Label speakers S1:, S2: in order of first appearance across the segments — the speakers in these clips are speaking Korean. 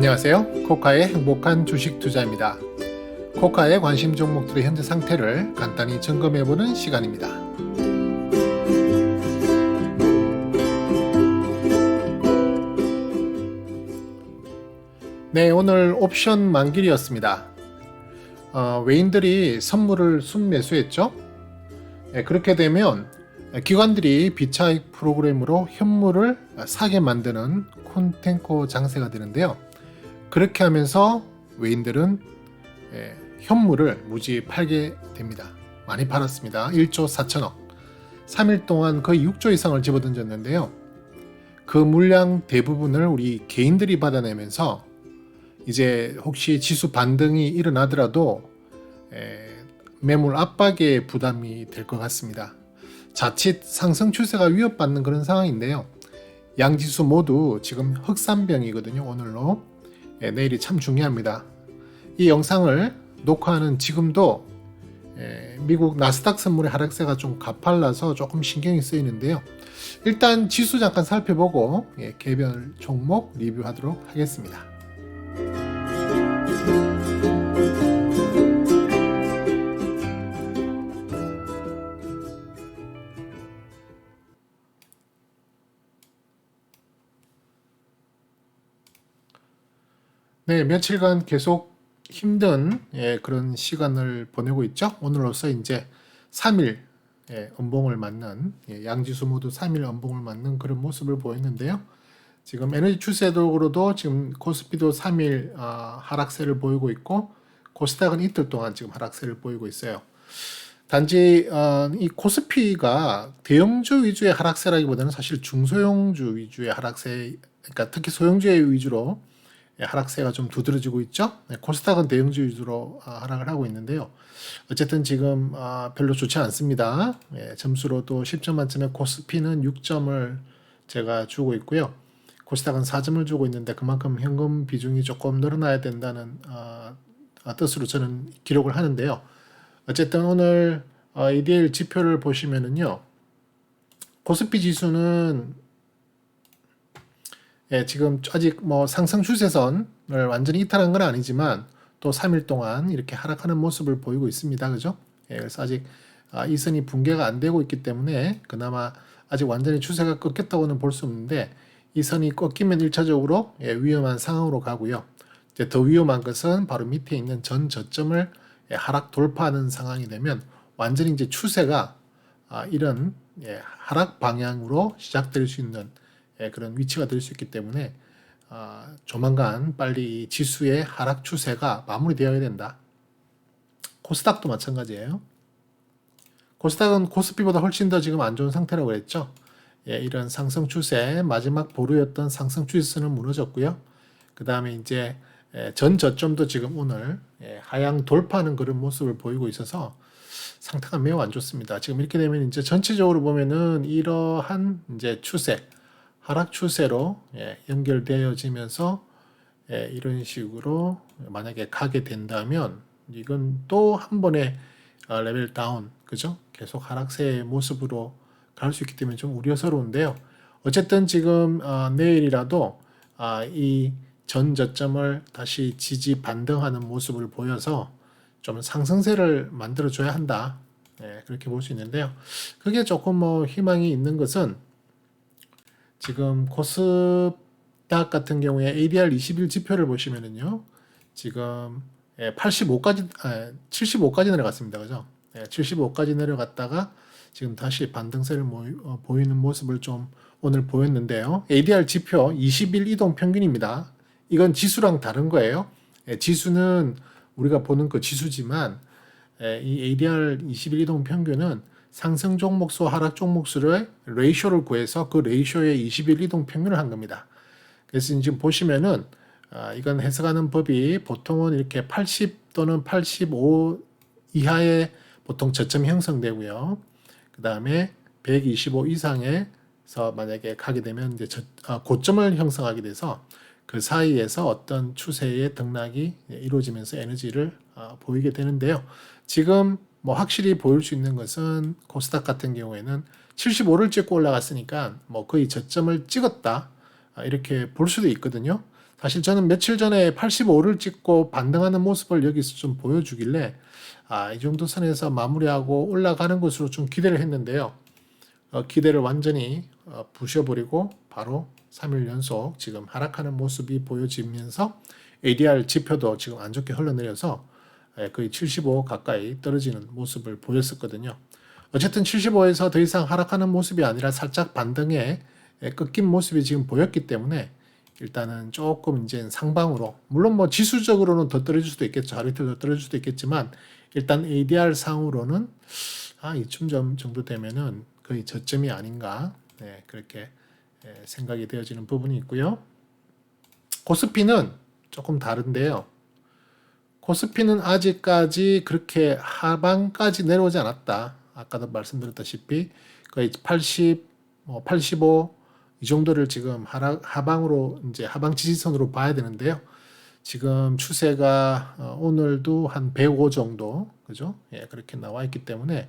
S1: 안녕하세요. 코카의 행복한 주식 투자입니다. 코카의 관심 종목들의 현재 상태를 간단히 점검해보는 시간입니다. 네, 오늘 옵션 만길이었습니다. 외인들이 선물을 순매수했죠. 그렇게 되면 기관들이 비차익 프로그램으로 현물을 사게 만드는 콘텐코 장세가 되는데요. 그렇게 하면서 외인들은 현물을 무지 팔게 됩니다. 많이 팔았습니다. 1조 4천억. 3일 동안 거의 6조 이상을 집어던졌는데요. 그 물량 대부분을 우리 개인들이 받아내면서 이제 혹시 지수 반등이 일어나더라도 매물 압박의 부담이 될 것 같습니다. 자칫 상승 추세가 위협받는 그런 상황인데요. 양지수 모두 지금 흑산병이거든요. 오늘로. 내일이 참 중요합니다. 이 영상을 녹화하는 지금도 미국 나스닥 선물의 하락세가 좀 가팔라서 조금 신경이 쓰이는데요. 일단 지수 잠깐 살펴보고 개별 종목 리뷰하도록 하겠습니다. 네, 며칠간 계속 힘든 그런 시간을 보내고 있죠. 오늘로서 이제 3일 음봉을 맞는 양지수 모두 3일 음봉을 맞는 그런 모습을 보였는데요. 지금 에너지 추세적으로도 지금 코스피도 3일 하락세를 보이고 있고 코스닥은 이틀 동안 지금 하락세를 보이고 있어요. 단지 이 코스피가 대형주 위주의 하락세라기보다는 사실 중소형주 위주의 하락세, 그러니까 특히 소형주의 위주로 하락세가 좀 두드러지고 있죠. 코스닥은 대형주 위주로 하락을 하고 있는데요. 어쨌든 지금 별로 좋지 않습니다. 점수로도 10점 만점에 코스피는 6점을 제가 주고 있고요. 코스닥은 4점을 주고 있는데 그만큼 현금 비중이 조금 늘어나야 된다는 뜻으로 저는 기록을 하는데요. 어쨌든 오늘 ADL 지표를 보시면은요. 코스피 지수는 지금 아직 뭐 상승 추세선을 완전히 이탈한 건 아니지만 또 3일 동안 이렇게 하락하는 모습을 보이고 있습니다. 그죠? 그래서 아직 이 선이 붕괴가 안 되고 있기 때문에 그나마 아직 완전히 추세가 꺾였다고는 볼 수 없는데 이 선이 꺾이면 1차적으로 위험한 상황으로 가고요. 이제 더 위험한 것은 바로 밑에 있는 전 저점을 하락 돌파하는 상황이 되면 완전히 이제 추세가 이런 하락 방향으로 시작될 수 있는 그런 위치가 될 수 있기 때문에 조만간 빨리 지수의 하락 추세가 마무리되어야 된다. 코스닥도 마찬가지예요. 코스닥은 코스피보다 훨씬 더 지금 안 좋은 상태라고 그랬죠. 이런 상승 추세, 마지막 보루였던 상승 추세선은 무너졌고요. 그 다음에 이제 전 저점도 지금 오늘 하향 돌파하는 그런 모습을 보이고 있어서 상태가 매우 안 좋습니다. 지금 이렇게 되면 이제 전체적으로 보면은 이러한 이제 추세, 하락 추세로 연결되어지면서 이런 식으로 만약에 가게 된다면 이건 또 한 번의 레벨 다운, 그죠? 계속 하락세의 모습으로 갈 수 있기 때문에 좀 우려스러운데요. 어쨌든 지금 내일이라도 이 전 저점을 다시 지지 반등하는 모습을 보여서 좀 상승세를 만들어줘야 한다. 그렇게 볼 수 있는데요. 그게 조금 뭐 희망이 있는 것은 지금 코스닥 같은 경우에 ADR 20일 지표를 보시면은요. 지금 75까지 내려갔습니다. 그죠? 75까지 내려갔다가 지금 다시 반등세를 보이는 모습을 좀 오늘 보였는데요. ADR 지표 20일 이동 평균입니다. 이건 지수랑 다른 거예요. 지수는 우리가 보는 그 지수지만 이 ADR 20일 이동 평균은 상승 종목수, 하락 종목수의 레이쇼를 구해서 그 레이쇼의 20일 이동 평균을 한 겁니다. 그래서 지금 보시면은 이건 해석하는 법이 보통은 이렇게 80 또는 85 이하의 보통 저점 형성되고요. 그 다음에 125 이상에서 만약에 가게 되면 이제 고점을 형성하게 돼서 그 사이에서 어떤 추세의 등락이 이루어지면서 에너지를 보이게 되는데요. 지금 뭐 확실히 보일 수 있는 것은 코스닥 같은 경우에는 75를 찍고 올라갔으니까 뭐 거의 저점을 찍었다 이렇게 볼 수도 있거든요. 사실 저는 며칠 전에 85를 찍고 반등하는 모습을 여기서 좀 보여주길래 이 정도 선에서 마무리하고 올라가는 것으로 좀 기대를 했는데요. 기대를 완전히 부셔버리고 바로 3일 연속 지금 하락하는 모습이 보여지면서 ADR 지표도 지금 안 좋게 흘러내려서 거의 75 가까이 떨어지는 모습을 보였었거든요. 어쨌든 75에서 더 이상 하락하는 모습이 아니라 살짝 반등에 꺾인 모습이 지금 보였기 때문에 일단은 조금 이제 상방으로, 물론 뭐 지수적으로는 더 떨어질 수도 있겠죠. 하루 이틀 더 떨어질 수도 있겠지만 일단 ADR 상으로는 이쯤 정도 되면은 거의 저점이 아닌가, 그렇게 생각이 되어지는 부분이 있고요. 코스피는 조금 다른데요. 코스피는 아직까지 그렇게 하방까지 내려오지 않았다. 아까도 말씀드렸다시피 거의 80, 85 이 정도를 지금 하방으로 이제 하방 지지선으로 봐야 되는데요. 지금 추세가 오늘도 한 105 정도, 그죠? 그렇게 나와 있기 때문에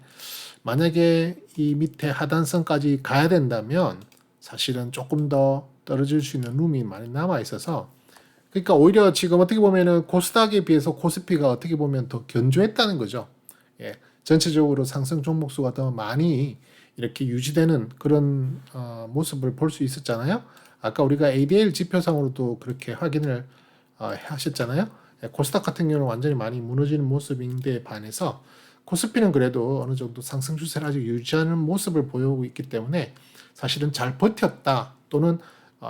S1: 만약에 이 밑에 하단선까지 가야 된다면 사실은 조금 더 떨어질 수 있는 룸이 많이 남아 있어서, 그러니까 오히려 지금 어떻게 보면은 코스닥에 비해서 코스피가 어떻게 보면 더 견조했다는 거죠. 전체적으로 상승 종목수가 더 많이 이렇게 유지되는 그런 모습을 볼 수 있었잖아요. 아까 우리가 ADL 지표상으로도 그렇게 확인을 하셨잖아요. 코스닥 같은 경우는 완전히 많이 무너지는 모습인데 반해서 코스피는 그래도 어느 정도 상승 추세를 아직 유지하는 모습을 보여오고 있기 때문에 사실은 잘 버텼다, 또는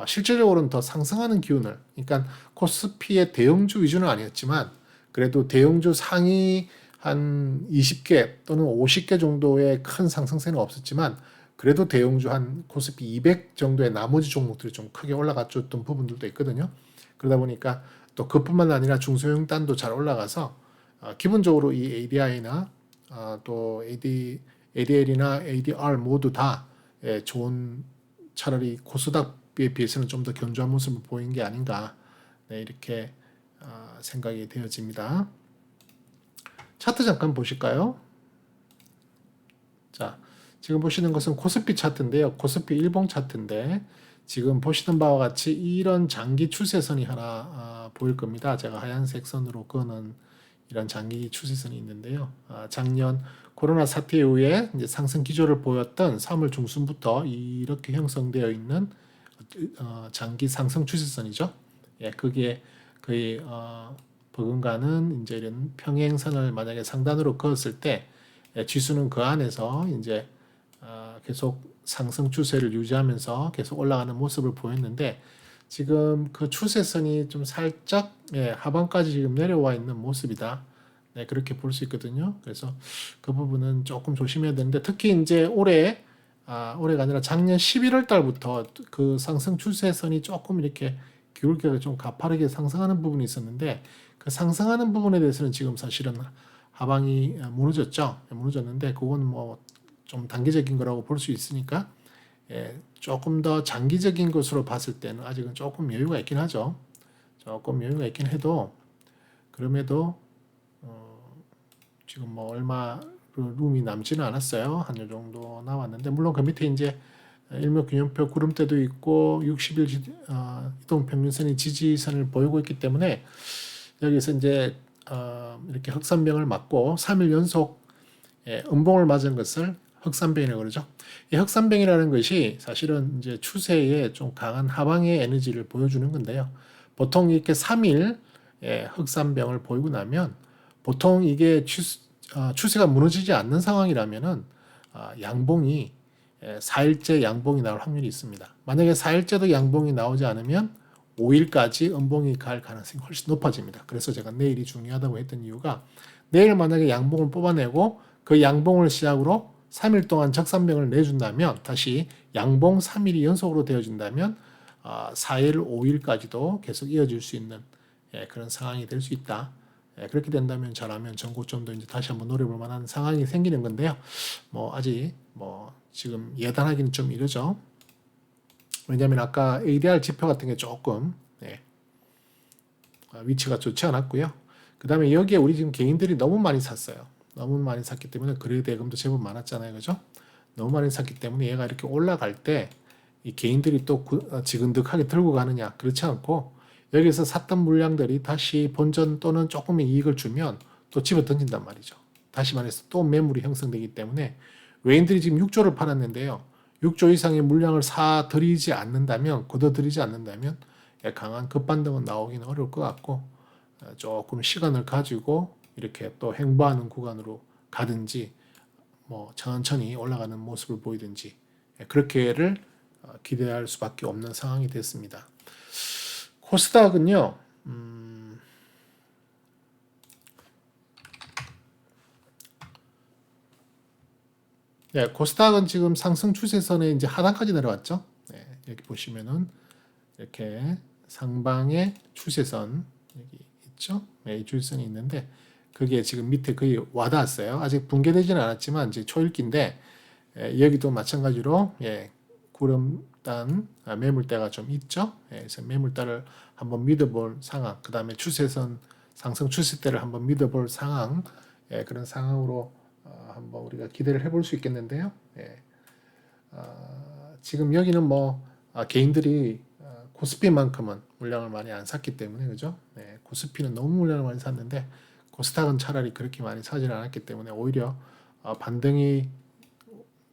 S1: 실질적으로는 더 상승하는 기운을, 그러니까 코스피의 대형주 위주는 아니었지만 그래도 대형주 상위 한 20개 또는 50개 정도의 큰 상승세는 없었지만 그래도 대형주 한 코스피 200 정도의 나머지 종목들이 좀 크게 올라갔던 부분들도 있거든요. 그러다 보니까 또 그뿐만 아니라 중소형 단도 잘 올라가서 기본적으로 이 ADI나 또 ADL이나 ADR 모두 다 좋은, 차라리 코스닥에 비해서는 좀 더 견조한 모습을 보인 게 아닌가, 이렇게 생각이 되어집니다. 차트 잠깐 보실까요? 자, 지금 보시는 것은 코스피 차트인데요. 코스피 일봉 차트인데 지금 보시는 바와 같이 이런 장기 추세선이 하나 보일 겁니다. 제가 하얀색 선으로 그어놓은 이런 장기 추세선이 있는데요. 작년 코로나 사태 이후에 이제 상승 기조를 보였던 3월 중순부터 이렇게 형성되어 있는 장기 상승 추세선이죠. 그게 거의 버금가는 이제 이런 평행선을 만약에 상단으로 그었을 때 지수는 그 안에서 이제 계속 상승 추세를 유지하면서 계속 올라가는 모습을 보였는데 지금 그 추세선이 좀 살짝 하방까지 지금 내려와 있는 모습이다. 그렇게 볼 수 있거든요. 그래서 그 부분은 조금 조심해야 되는데 특히 이제 올해가 아니라 작년 11월 달부터 그 상승 추세선이 조금 이렇게 기울기가 좀 가파르게 상승하는 부분이 있었는데 그 상승하는 부분에 대해서는 지금 사실은 하방이 무너졌죠. 무너졌는데 그건 뭐 좀 단기적인 거라고 볼 수 있으니까 조금 더 장기적인 것으로 봤을 때는 아직은 조금 여유가 있긴 하죠. 조금 여유가 있긴 해도 그럼에도 지금 뭐 얼마 룸이 남지는 않았어요. 한 요 정도 남았는데 물론 그 밑에 이제 일목균형표 구름대도 있고 60일 이동평균선이 지지선을 보이고 있기 때문에 여기서 이제 이렇게 흑산병을 맞고 3일 연속 음봉을 맞은 것을 흑산병이라고 그러죠. 이 흑산병이라는 것이 사실은 이제 추세에 좀 강한 하방의 에너지를 보여주는 건데요. 보통 이렇게 3일 흑산병을 보이고 나면 보통 이게 추세가 무너지지 않는 상황이라면은 양봉이 4일째 양봉이 나올 확률이 있습니다. 만약에 4일째도 양봉이 나오지 않으면 5일까지 음봉이 갈 가능성이 훨씬 높아집니다. 그래서 제가 내일이 중요하다고 했던 이유가 내일 만약에 양봉을 뽑아내고 그 양봉을 시작으로 3일 동안 적산병을 내준다면 다시 양봉 3일이 연속으로 되어진다면 4일, 5일까지도 계속 이어질 수 있는 그런 상황이 될 수 있다. 그렇게 된다면 잘하면 전고점도 이제 다시 한번 노려볼 만한 상황이 생기는 건데요. 뭐 아직 뭐 지금 예단하기는 좀 이르죠. 왜냐하면 아까 ADR 지표 같은 게 조금 위치가 좋지 않았고요. 그 다음에 여기에 우리 지금 개인들이 너무 많이 샀어요. 너무 많이 샀기 때문에 거래 대금도 제법 많았잖아요. 그죠? 너무 많이 샀기 때문에 얘가 이렇게 올라갈 때 이 개인들이 또 지근득하게 들고 가느냐, 그렇지 않고 여기서 샀던 물량들이 다시 본전 또는 조금의 이익을 주면 또 집어 던진단 말이죠. 다시 말해서 또 매물이 형성되기 때문에 외인들이 지금 6조를 팔았는데요. 6조 이상의 물량을 사들이지 않는다면, 걷어들이지 않는다면 강한 급반등은 나오기는 어려울 것 같고 조금 시간을 가지고 이렇게 또 횡보하는 구간으로 가든지 뭐 천천히 올라가는 모습을 보이든지 그렇게를 기대할 수밖에 없는 상황이 됐습니다. 코스닥은요. 네, 코스닥은 지금 상승 추세선에 이제 하단까지 내려왔죠. 네, 이렇게 보시면은 이렇게 상방의 추세선 여기 있죠. 네, 이 추세선이 있는데 그게 지금 밑에 거의 와닿았어요. 아직 붕괴되지는 않았지만 이제 초읽기인데 여기도 마찬가지로 구름단 매물대가 좀 있죠. 그래서 매물대를 한번 믿어볼 상황, 그 다음에 추세선 상승 추세대를 한번 믿어볼 상황, 그런 상황으로 한번 우리가 기대를 해볼 수 있겠는데요. 지금 여기는 뭐 개인들이 코스피만큼은 물량을 많이 안 샀기 때문에 그죠? 코스피는 너무 물량을 많이 샀는데 코스닥은 차라리 그렇게 많이 사지는 않았기 때문에 오히려 반등이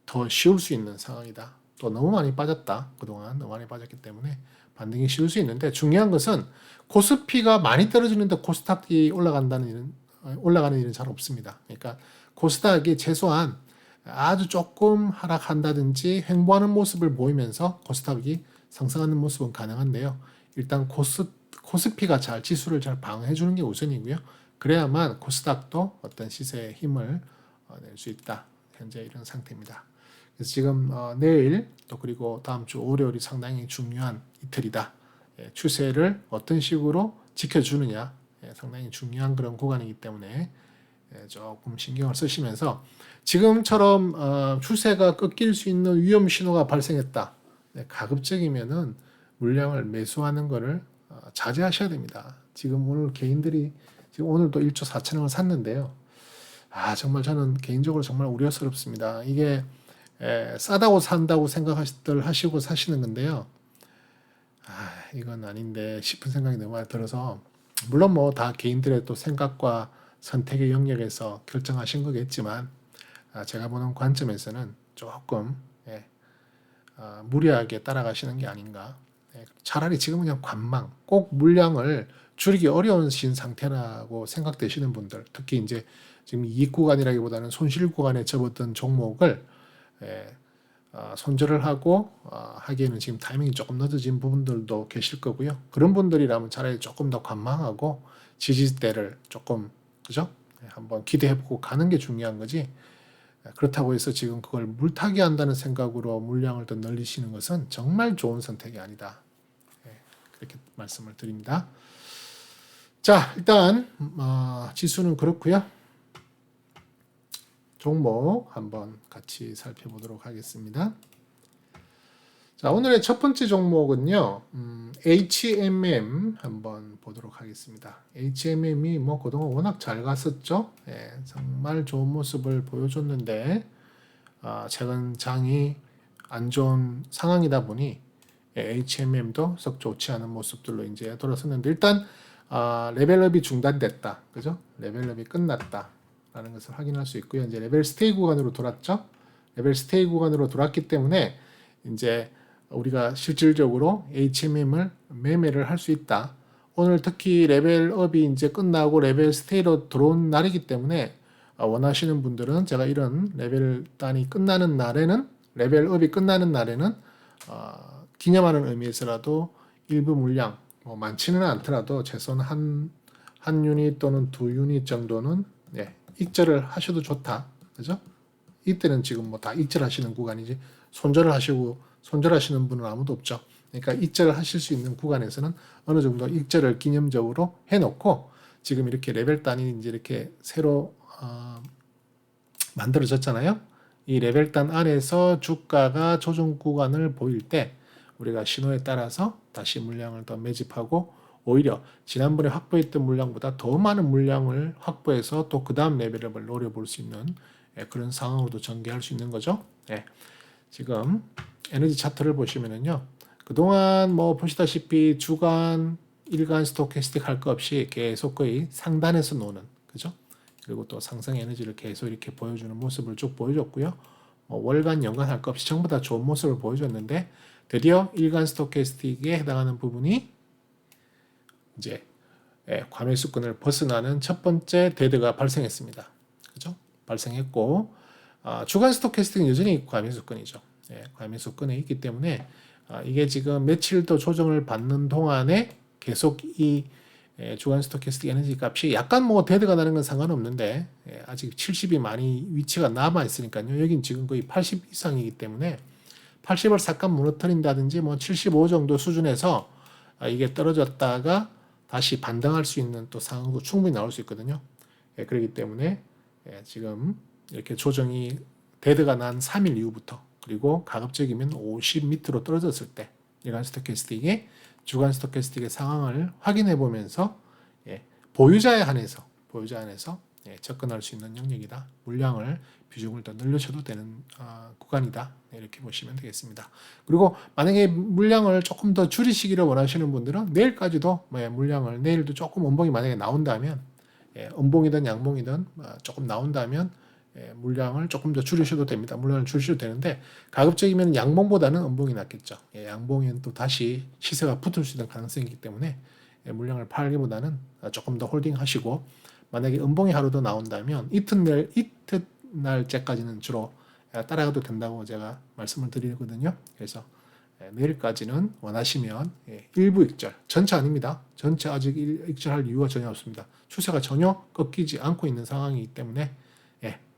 S1: 더 쉬울 수 있는 상황이다. 또 너무 많이 빠졌다. 그동안 너무 많이 빠졌기 때문에 반등이 쉬울 수 있는데 중요한 것은 코스피가 많이 떨어지는데 코스닥이 올라가는 일은 잘 없습니다. 그러니까 코스닥이 최소한 아주 조금 하락한다든지 횡보하는 모습을 보이면서 코스닥이 상승하는 모습은 가능한데요. 일단 코스피가 지수를 잘 방어해 주는 게 우선이고요. 그래야만 코스닥도 어떤 시세의 힘을 낼 수 있다. 현재 이런 상태입니다. 그래서 지금 내일 또 그리고 다음 주 월요일이 상당히 중요한 이틀이다. 추세를 어떤 식으로 지켜주느냐 상당히 중요한 그런 구간이기 때문에 조금 신경을 쓰시면서 지금처럼 추세가 꺾일 수 있는 위험 신호가 발생했다. 가급적이면은 물량을 매수하는 것을 자제하셔야 됩니다. 지금 오늘 개인들이 지금 오늘도 1조 4천억을 샀는데요. 정말 저는 개인적으로 정말 우려스럽습니다. 이게 싸다고 산다고 하시고 사시는 건데요. 이건 아닌데 싶은 생각이 너무 많이 들어서 물론 뭐 다 개인들의 또 생각과 선택의 영역에서 결정하신 거겠지만 제가 보는 관점에서는 조금 무리하게 따라가시는 게 아닌가. 차라리 지금 그냥 관망, 꼭 물량을 줄이기 어려우신 상태라고 생각되시는 분들, 특히 이제 지금 이익 구간이라기보다는 손실 구간에 접었던 종목을 손절을 하고 하기에는 지금 타이밍이 조금 늦어진 부분들도 계실 거고요. 그런 분들이라면 차라리 조금 더 관망하고 지지대를 조금 그죠? 한번 기대해보고 가는 게 중요한 거지. 그렇다고 해서 지금 그걸 물타기 한다는 생각으로 물량을 더 늘리시는 것은 정말 좋은 선택이 아니다. 그렇게 말씀을 드립니다. 자, 일단 지수는 그렇고요. 종목 한번 같이 살펴보도록 하겠습니다. 자, 오늘의 첫 번째 종목은요, HMM 한번 보도록 하겠습니다. HMM이 뭐 그동안 워낙 잘 갔었죠. 정말 좋은 모습을 보여줬는데, 최근 장이 안 좋은 상황이다 보니 HMM도 썩 좋지 않은 모습들로 이제 돌아섰는데 일단 레벨업이 중단됐다, 그죠? 레벨업이 끝났다. 라는 것을 확인할 수 있고요. 이제 레벨 스테이 구간으로 돌았죠. 레벨 스테이 구간으로 돌았기 때문에 이제 우리가 실질적으로 HMM을 매매를 할 수 있다. 오늘 특히 레벨업이 이제 끝나고 레벨 스테이로 들어온 날이기 때문에 원하시는 분들은 제가 이런 레벨 단이 끝나는 날에는 레벨업이 끝나는 날에는 기념하는 의미에서라도 일부 물량 뭐 많지는 않더라도 최소한 한 유닛 또는 두 유닛 정도는 익절을 하셔도 좋다. 그죠? 이때는 지금 뭐 다 익절하시는 구간이지 손절하시는 분은 아무도 없죠. 그러니까 익절을 하실 수 있는 구간에서는 어느 정도 익절을 기념적으로 해놓고 지금 이렇게 레벨 단이 이제 이렇게 새로 만들어졌잖아요. 이 레벨 단 안에서 주가가 조정 구간을 보일 때 우리가 신호에 따라서 다시 물량을 더 매집하고 오히려 지난번에 확보했던 물량보다 더 많은 물량을 확보해서 또 그 다음 레벨업을 노려볼 수 있는 그런 상황으로도 전개할 수 있는 거죠. 지금 에너지 차트를 보시면은요. 그동안 뭐 보시다시피 주간 일간 스토캐스틱 할 거 없이 계속 거의 상단에서 노는, 그죠? 그리고 또 상승 에너지를 계속 이렇게 보여주는 모습을 쭉 보여줬고요. 월간, 연간 할 거 없이 전부 다 좋은 모습을 보여줬는데 드디어 일간 스토캐스틱에 해당하는 부분이 이제 과매수권을 벗어나는 첫 번째 데드가 발생했습니다. 그죠? 발생했고 주간 스토캐스틱은 여전히 과매수권이죠. 과매수권에 있기 때문에 이게 지금 며칠 더 조정을 받는 동안에 계속 이 주간 스토캐스틱 에너지 값이 약간 뭐 데드가 나는 건 상관없는데 아직 70이 많이 위치가 남아 있으니까요. 여긴 지금 거의 80 이상이기 때문에 80을 잠깐 무너뜨린다든지 뭐 75 정도 수준에서 이게 떨어졌다가 다시 반등할 수 있는 또 상황도 충분히 나올 수 있거든요. 그렇기 때문에 지금 이렇게 조정이 데드가 난 3일 이후부터 그리고 가급적이면 50 밑으로 떨어졌을 때 일간 스토캐스틱의 주간 스토캐스틱의 상황을 확인해 보면서 보유자에 한해서 접근할 수 있는 영역이다. 물량을 비중을 더 늘려셔도 되는 구간이다. 이렇게 보시면 되겠습니다. 그리고 만약에 물량을 조금 더 줄이시기를 원하시는 분들은 내일까지도 물량을 내일도 조금 음봉이 만약에 나온다면 음봉이든 양봉이든 조금 나온다면 물량을 조금 더 줄이셔도 됩니다. 물량을 줄이셔도 되는데 가급적이면 양봉보다는 음봉이 낫겠죠. 양봉엔 또 다시 시세가 붙을 수 있는 가능성이 있기 때문에 물량을 팔기보다는 조금 더 홀딩하시고 만약에 음봉이 하루 더 나온다면 이튿날째까지는 주로 따라가도 된다고 제가 말씀을 드리거든요. 그래서 내일까지는 원하시면 일부 익절, 전체 아닙니다. 전체 아직 익절할 이유가 전혀 없습니다. 추세가 전혀 꺾이지 않고 있는 상황이기 때문에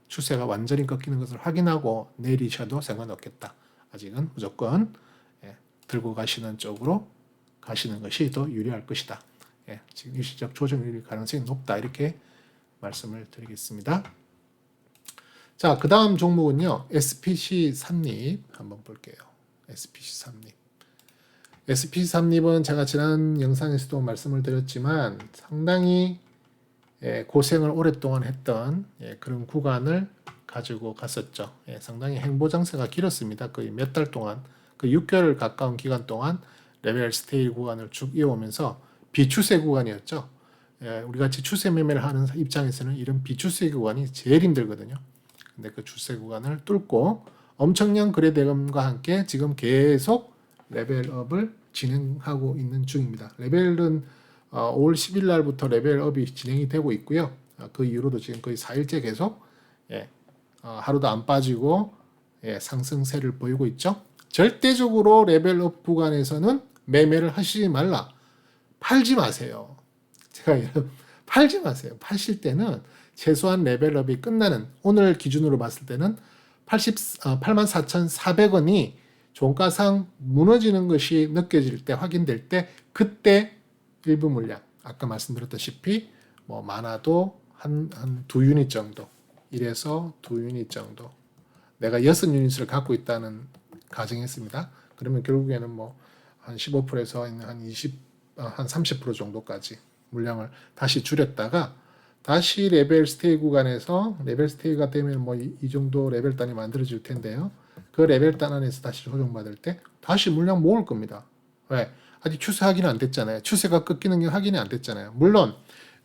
S1: 추세가 완전히 꺾이는 것을 확인하고 내리셔도 상관없겠다. 아직은 무조건 들고 가시는 쪽으로 가시는 것이 더 유리할 것이다. 지금 일시적 조정일 가능성이 높다. 이렇게 말씀을 드리겠습니다. 자, 그 다음 종목은요. SPC 삼립 한번 볼게요. SPC 삼립. SPC 삼립은 제가 지난 영상에서도 말씀을 드렸지만 상당히 고생을 오랫동안 했던 그런 구간을 가지고 갔었죠. 상당히 행보장세가 길었습니다. 거의 몇 달 동안, 그 6개월 가까운 기간 동안 레벨 스테이 구간을 쭉 이어오면서 비추세 구간이었죠. 우리 같이 추세 매매를 하는 입장에서는 이런 비추세 구간이 제일 힘들거든요. 근데 그 추세 구간을 뚫고 엄청난 거래 대금과 함께 지금 계속 레벨업을 진행하고 있는 중입니다. 레벨은 5월 10일 날부터 레벨업이 진행이 되고 있고요. 그 이후로도 지금 거의 4일째 계속 하루도 안 빠지고 상승세를 보이고 있죠. 절대적으로 레벨업 구간에서는 매매를 하시지 말라. 팔지 마세요. 제가 팔지 마세요. 파실 때는 최소한 레벨업이 끝나는 오늘 기준으로 봤을 때는 84,400원이 종가상 무너지는 것이 느껴질 때 확인될 때 그때 일부 물량 아까 말씀드렸다시피 뭐 많아도 한 2유닛 정도 1에서 2유닛 정도 내가 6유닛을 갖고 있다는 가정했습니다. 그러면 결국에는 뭐 한 15%에서 한 30% 정도까지 물량을 다시 줄였다가 다시 레벨 스테이 구간에서 레벨 스테이가 되면 뭐 이 정도 레벨 단이 만들어질 텐데요. 그 레벨 단 안에서 다시 조정받을 때 다시 물량 모을 겁니다. 왜? 아직 추세 확인이 안 됐잖아요. 추세가 꺾이는 게 확인이 안 됐잖아요. 물론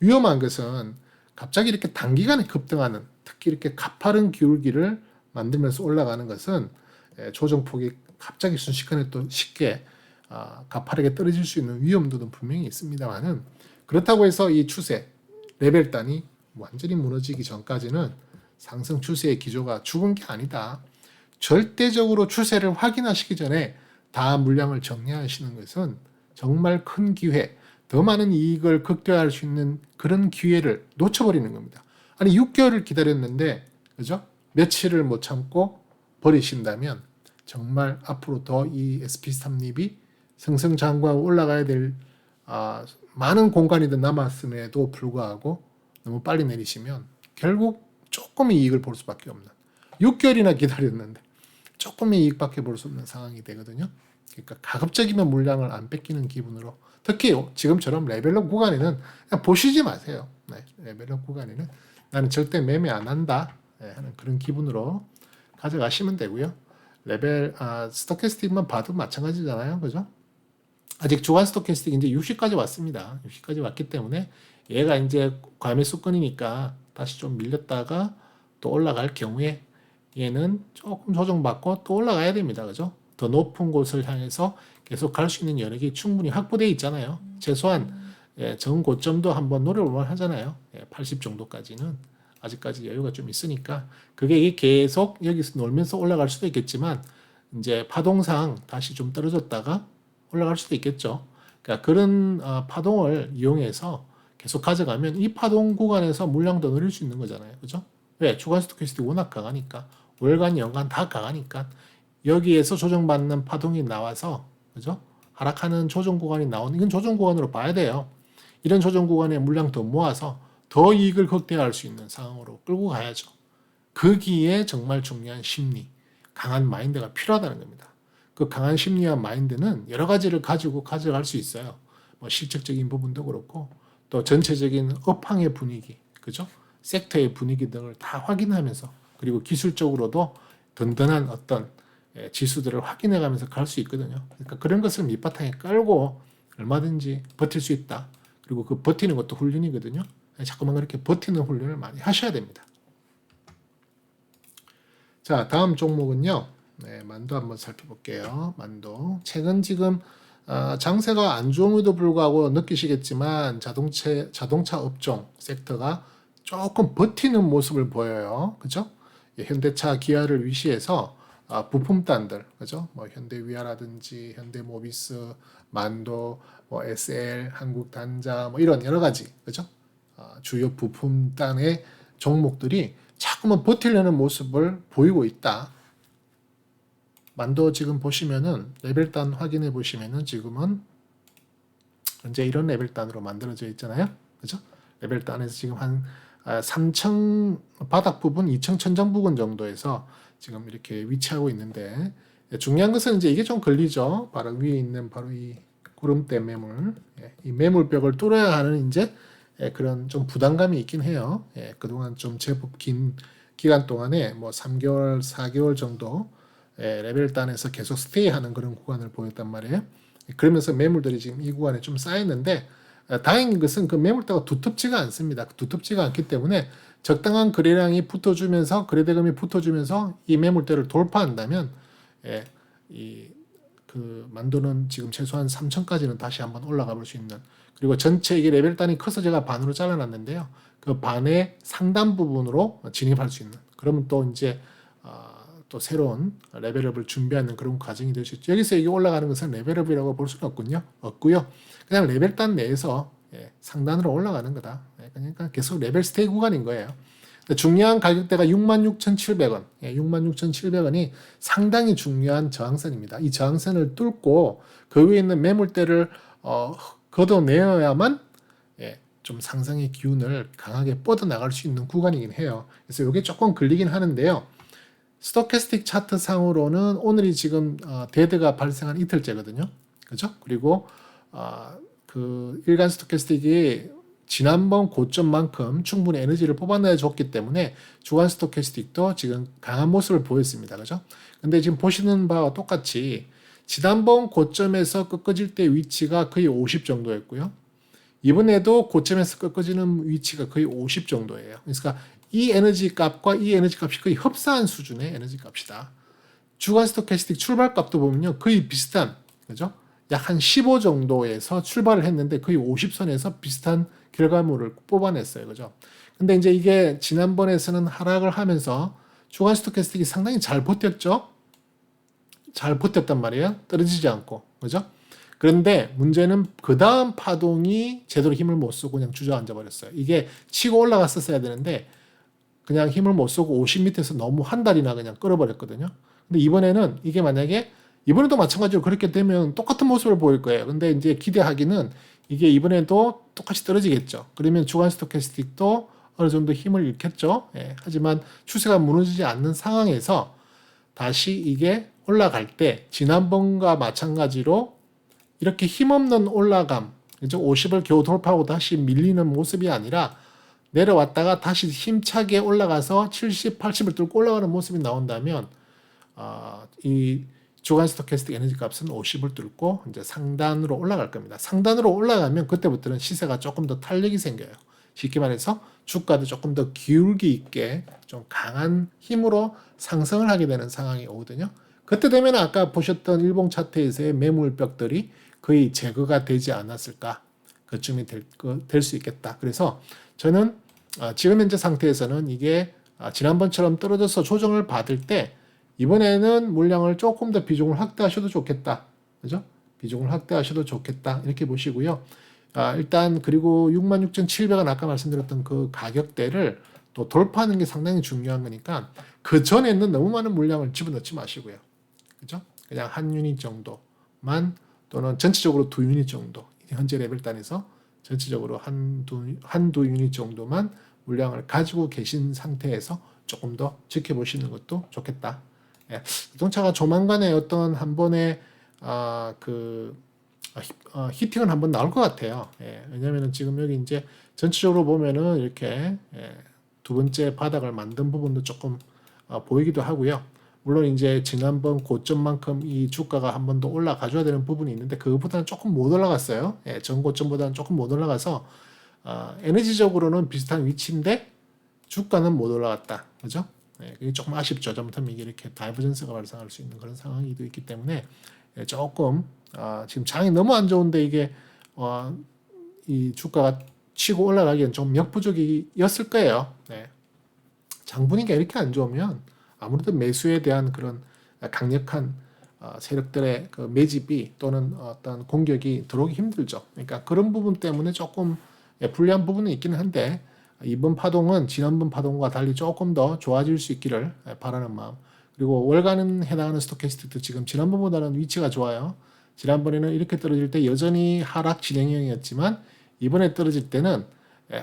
S1: 위험한 것은 갑자기 이렇게 단기간에 급등하는 특히 이렇게 가파른 기울기를 만들면서 올라가는 것은 조정폭이 갑자기 순식간에 또 쉽게 가파르게 떨어질 수 있는 위험도는 분명히 있습니다만은 그렇다고 해서 이 추세 레벨 단이 완전히 무너지기 전까지는 상승 추세의 기조가 죽은 게 아니다. 절대적으로 추세를 확인하시기 전에 다 물량을 정리하시는 것은 정말 큰 기회, 더 많은 이익을 극대화할 수 있는 그런 기회를 놓쳐버리는 겁니다. 아니 6개월을 기다렸는데 그죠? 며칠을 못 참고 버리신다면 정말 앞으로 더 이 SP3립이 승승장구하고 올라가야 될 많은 공간이 더 남았음에도 불구하고 너무 빨리 내리시면 결국 조금의 이익을 볼 수밖에 없는 6개월이나 기다렸는데 조금의 이익밖에 볼 수 없는 상황이 되거든요. 그러니까 가급적이면 물량을 안 뺏기는 기분으로 특히 지금처럼 레벨업 구간에는 그냥 보시지 마세요. 레벨업 구간에는 나는 절대 매매 안 한다 하는 그런 기분으로 가져가시면 되고요. 레벨 스토캐스틱만 봐도 마찬가지잖아요. 그죠? 아직 주간 스토캐스틱 이제 60까지 왔습니다. 60까지 왔기 때문에 얘가 이제 과매수권이니까 다시 좀 밀렸다가 또 올라갈 경우에 얘는 조금 조정받고 또 올라가야 됩니다. 그죠? 더 높은 곳을 향해서 계속 갈 수 있는 여력이 충분히 확보되어 있잖아요. 최소한 정고점도 한번 노려볼 하잖아요. 80 정도까지는 아직까지 여유가 좀 있으니까 그게 계속 여기서 놀면서 올라갈 수도 있겠지만 이제 파동상 다시 좀 떨어졌다가 올라갈 수도 있겠죠. 그러니까 그런 파동을 이용해서 계속 가져가면 이 파동 구간에서 물량도 늘릴 수 있는 거잖아요. 그죠? 왜? 주간 스토캐스틱 워낙 강하니까 월간, 연간 다 강하니까 여기에서 조정받는 파동이 나와서 그죠? 하락하는 조정 구간이 나오는 이건 조정 구간으로 봐야 돼요. 이런 조정 구간에 물량 더 모아서 더 이익을 극대화할 수 있는 상황으로 끌고 가야죠. 거기에 정말 중요한 심리, 강한 마인드가 필요하다는 겁니다. 그 강한 심리와 마인드는 여러 가지를 가지고 가져갈 수 있어요. 뭐 실적적인 부분도 그렇고 또 전체적인 업황의 분위기, 그죠? 섹터의 분위기 등을 다 확인하면서 그리고 기술적으로도 든든한 어떤 지수들을 확인해가면서 갈 수 있거든요. 그러니까 그런 것을 밑바탕에 깔고 얼마든지 버틸 수 있다. 그리고 그 버티는 것도 훈련이거든요. 자꾸만 그렇게 버티는 훈련을 많이 하셔야 됩니다. 자, 다음 종목은요. 만도 한번 살펴볼게요. 만도. 최근 지금 장세가 안 좋음에도 불구하고 느끼시겠지만 자동차 업종 섹터가 조금 버티는 모습을 보여요. 그죠? 현대차, 기아를 위시해서 부품단들, 그죠? 뭐 현대위아라든지 현대모비스, 만도, 뭐 SL, 한국단자, 뭐 이런 여러 가지, 그죠? 주요 부품단의 종목들이 자꾸만 버티려는 모습을 보이고 있다. 만도 지금 보시면은 레벨단 확인해 보시면은 지금은 현재 이런 레벨단으로 만들어져 있잖아요. 그죠? 레벨단에서 지금 한 3층 바닥 부분, 2층 천장 부분 정도에서 지금 이렇게 위치하고 있는데 중요한 것은 이제 이게 좀 걸리죠. 바로 위에 있는 바로 이 구름대 매물, 이 매물벽을 뚫어야 하는 이제 그런 좀 부담감이 있긴 해요. 그동안 좀 제법 긴 기간 동안에 뭐 3개월, 4개월 정도 레벨단에서 계속 스테이하는 그런 구간을 보였단 말이에요. 그러면서 매물들이 지금 이 구간에 좀 쌓였는데 다행인 것은 그 매물대가 두텁지가 않습니다. 두텁지가 않기 때문에 적당한 거래량이 붙어주면서 거래대금이 붙어주면서 이 매물대를 돌파한다면 그 만도는 지금 최소한 3천까지는 다시 한번 올라가 볼 수 있는 그리고 전체 이게 레벨단이 커서 제가 반으로 잘라놨는데요. 그 반의 상단 부분으로 진입할 수 있는 그러면 또 이제 또 새로운 레벨업을 준비하는 그런 과정이 될 수 있죠. 여기서 이게 올라가는 것은 레벨업이라고 볼 수는 없고요. 그냥 레벨단 내에서 상단으로 올라가는 거다. 그러니까 계속 레벨 스테이 구간인 거예요. 중요한 가격대가 66,700원, 66,700원이 상당히 중요한 저항선입니다. 이 저항선을 뚫고 그 위에 있는 매물대를 걷어내어야만 좀 상승의 기운을 강하게 뻗어나갈 수 있는 구간이긴 해요. 그래서 이게 조금 걸리긴 하는데요. 스토캐스틱 차트 상으로는 오늘이 지금 데드가 발생한 이틀째거든요. 그죠? 그리고 그 일간 스토캐스틱이 지난번 고점만큼 충분히 에너지를 뽑아내 줬기 때문에 주간 스토캐스틱도 지금 강한 모습을 보였습니다. 그죠? 근데 지금 보시는 바와 똑같이 지난번 고점에서 꺾어질 때 위치가 거의 50 정도였고요. 이번에도 고점에서 꺾어지는 위치가 거의 50 정도예요. 그러니까 이 에너지 값과 이 에너지 값이 거의 흡사한 수준의 에너지 값이다. 주간 스토캐스틱 출발 값도 보면요. 거의 비슷한, 그죠? 약 한 15 정도에서 출발을 했는데 거의 50선에서 비슷한 결과물을 뽑아냈어요. 그죠? 근데 이제 이게 지난번에서는 하락을 하면서 주간 스토캐스틱이 상당히 잘 버텼죠? 잘 버텼단 말이에요. 떨어지지 않고. 그죠? 그런데 문제는 그 다음 파동이 제대로 힘을 못 쓰고 그냥 주저앉아 버렸어요. 이게 치고 올라갔었어야 되는데 그냥 힘을 못 쓰고 50 밑에서 너무 한 달이나 그냥 끌어버렸거든요. 근데 이번에는 이게 만약에 이번에도 마찬가지로 그렇게 되면 똑같은 모습을 보일 거예요. 근데 이제 기대하기는 이게 이번에도 똑같이 떨어지겠죠. 그러면 주간 스토캐스틱도 어느 정도 힘을 잃겠죠. 하지만 추세가 무너지지 않는 상황에서 다시 이게 올라갈 때 지난번과 마찬가지로 이렇게 힘없는 올라감, 그죠? 50을 겨우 돌파하고 다시 밀리는 모습이 아니라 내려왔다가 다시 힘차게 올라가서 70, 80을 뚫고 올라가는 모습이 나온다면 이 주간 스토캐스틱 에너지 값은 50을 뚫고 이제 상단으로 올라갈 겁니다. 상단으로 올라가면 그때부터는 시세가 조금 더 탄력이 생겨요. 쉽게 말해서 주가도 조금 더 기울기 있게 좀 강한 힘으로 상승을 하게 되는 상황이 오거든요. 그때 되면 아까 보셨던 일봉 차트에서의 매물벽들이 거의 제거가 되지 않았을까, 그쯤이 될 수 있겠다. 그래서 저는 지금 현재 상태에서는 이게 지난번처럼 떨어져서 조정을 받을 때 이번에는 물량을 조금 더 비중을 확대하셔도 좋겠다. 그죠? 비중을 확대하셔도 좋겠다. 이렇게 보시고요. 일단 그리고 66,700원 아까 말씀드렸던 그 가격대를 또 돌파하는 게 상당히 중요한 거니까 그 전에는 너무 많은 물량을 집어넣지 마시고요. 그죠? 그냥 한 유닛 정도만 또는 전체적으로 두 유닛 정도, 현재 레벨단에서 전체적으로 한두 유닛 정도만 물량을 가지고 계신 상태에서 조금 더 지켜보시는 것도 좋겠다. 예, 자동차가 조만간에 어떤 한 번에 히팅은 한번 나올 것 같아요. 예, 왜냐면은 지금 여기 이제 전체적으로 보면은 이렇게 두 번째 바닥을 만든 부분도 조금 보이기도 하고요. 물론 이제 지난번 고점만큼 이 주가가 한 번 더 올라가줘야 되는 부분이 있는데 그것보다는 조금 못 올라갔어요. 예, 전 고점보다는 조금 못 올라가서 에너지적으로는 비슷한 위치인데 주가는 못 올라갔다. 그죠? 예, 그게 조금 아쉽죠. 잘못하면 이게 이렇게 다이버전스가 발생할 수 있는 그런 상황이 있기 때문에 조금 지금 장이 너무 안 좋은데 이게 이 주가가 치고 올라가기엔 좀 역부족이었을 거예요. 네. 장 분위기가 이렇게 안 좋으면 아무래도 매수에 대한 그런 강력한 세력들의 그 매집이 또는 어떤 공격이 들어오기 힘들죠. 그러니까 그런 부분 때문에 조금 불리한 부분은 있기는 한데 이번 파동은 지난번 파동과 달리 조금 더 좋아질 수 있기를 바라는 마음. 그리고 월간은 해당하는 스토캐스틱도 지금 지난번보다는 위치가 좋아요. 지난번에는 이렇게 떨어질 때 여전히 하락 진행형이었지만 이번에 떨어질 때는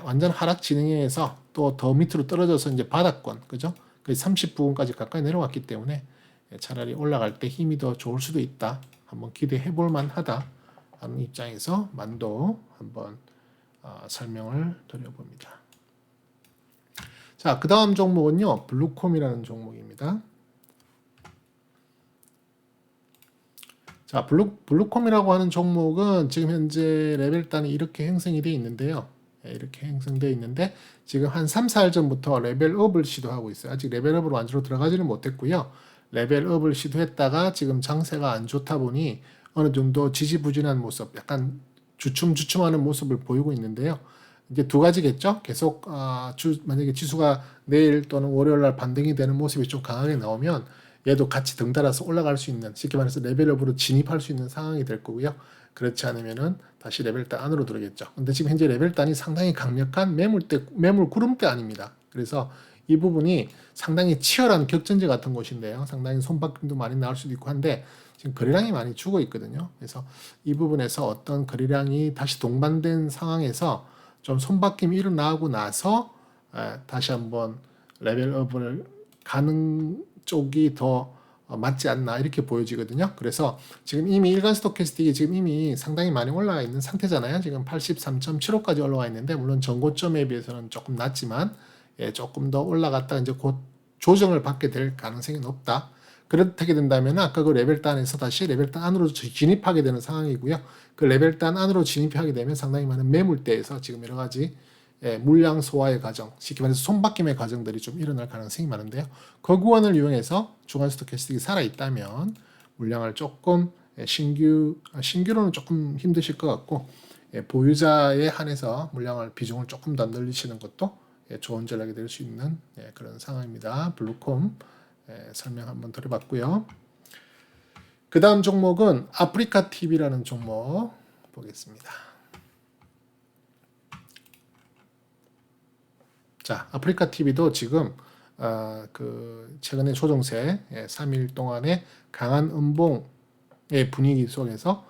S1: 완전 하락 진행형에서 또 더 밑으로 떨어져서 이제 바닥권, 그죠? 거의 30부근까지 가까이 내려왔기 때문에 차라리 올라갈 때 힘이 더 좋을 수도 있다. 한번 기대해 볼 만하다 하는 입장에서 만도 한번 설명을 드려봅니다. 자, 그 다음 종목은요, 블루콤이라는 종목입니다. 자, 블루콤이라고 하는 종목은 지금 현재 레벨단이 이렇게 형성이 되어 있는데요. 이렇게 형성되어 있는데 지금 한 3, 4일 전부터 레벨업을 시도하고 있어요. 아직 레벨업으로 완전히 들어가지는 못했고요. 레벨업을 시도했다가 지금 장세가 안 좋다 보니 어느 정도 지지부진한 모습, 약간 주춤주춤하는 모습을 보이고 있는데요. 이제 두 가지겠죠. 계속 만약에 지수가 내일 또는 월요일 날 반등이 되는 모습이 좀 강하게 나오면 얘도 같이 등달아서 올라갈 수 있는, 쉽게 말해서 레벨업으로 진입할 수 있는 상황이 될 거고요. 그렇지 않으면은 다시 레벨단 안으로 들어오겠죠. 근데 지금 현재 레벨단이 상당히 강력한 매물 구름대 아닙니다. 그래서 이 부분이 상당히 치열한 격전지 같은 곳인데요. 상당히 손바뀜도 많이 나올 수도 있고 한데 지금 거래량이 많이 죽어 있거든요. 그래서 이 부분에서 어떤 거래량이 다시 동반된 상황에서 좀 손바뀜이 일어나고 나서 다시 한번 레벨업을 가는 쪽이 더 맞지 않나 이렇게 보여지거든요. 그래서 지금 이미 일간 스토캐스틱이 지금 이미 상당히 많이 올라가 있는 상태잖아요. 지금 83.75까지 올라와 있는데 물론 전고점에 비해서는 조금 낮지만 조금 더 올라갔다 이제 곧 조정을 받게 될 가능성이 높다. 그렇게 된다면 아까 그 레벨단에서 다시 레벨단 안으로 진입하게 되는 상황이고요. 그 레벨단 안으로 진입하게 되면 상당히 많은 매물대에서 지금 여러 가지 물량 소화의 과정, 쉽게 말해서 손바뀜의 과정들이 좀 일어날 가능성이 많은데요. 그 구간을 이용해서 주간 스토캐스틱이 살아있다면 물량을 조금 신규로는 조금 힘드실 것 같고 보유자에 한해서 물량을 비중을 조금 더 늘리시는 것도 좋은 전략이 될 수 있는 그런 상황입니다. 블루콤 설명 한번 드려봤고요. 그 다음 종목은 아프리카 TV라는 종목 보겠습니다. 자, 아프리카 TV도 지금 최근에 조정세 3일 동안의 강한 음봉의 분위기 속에서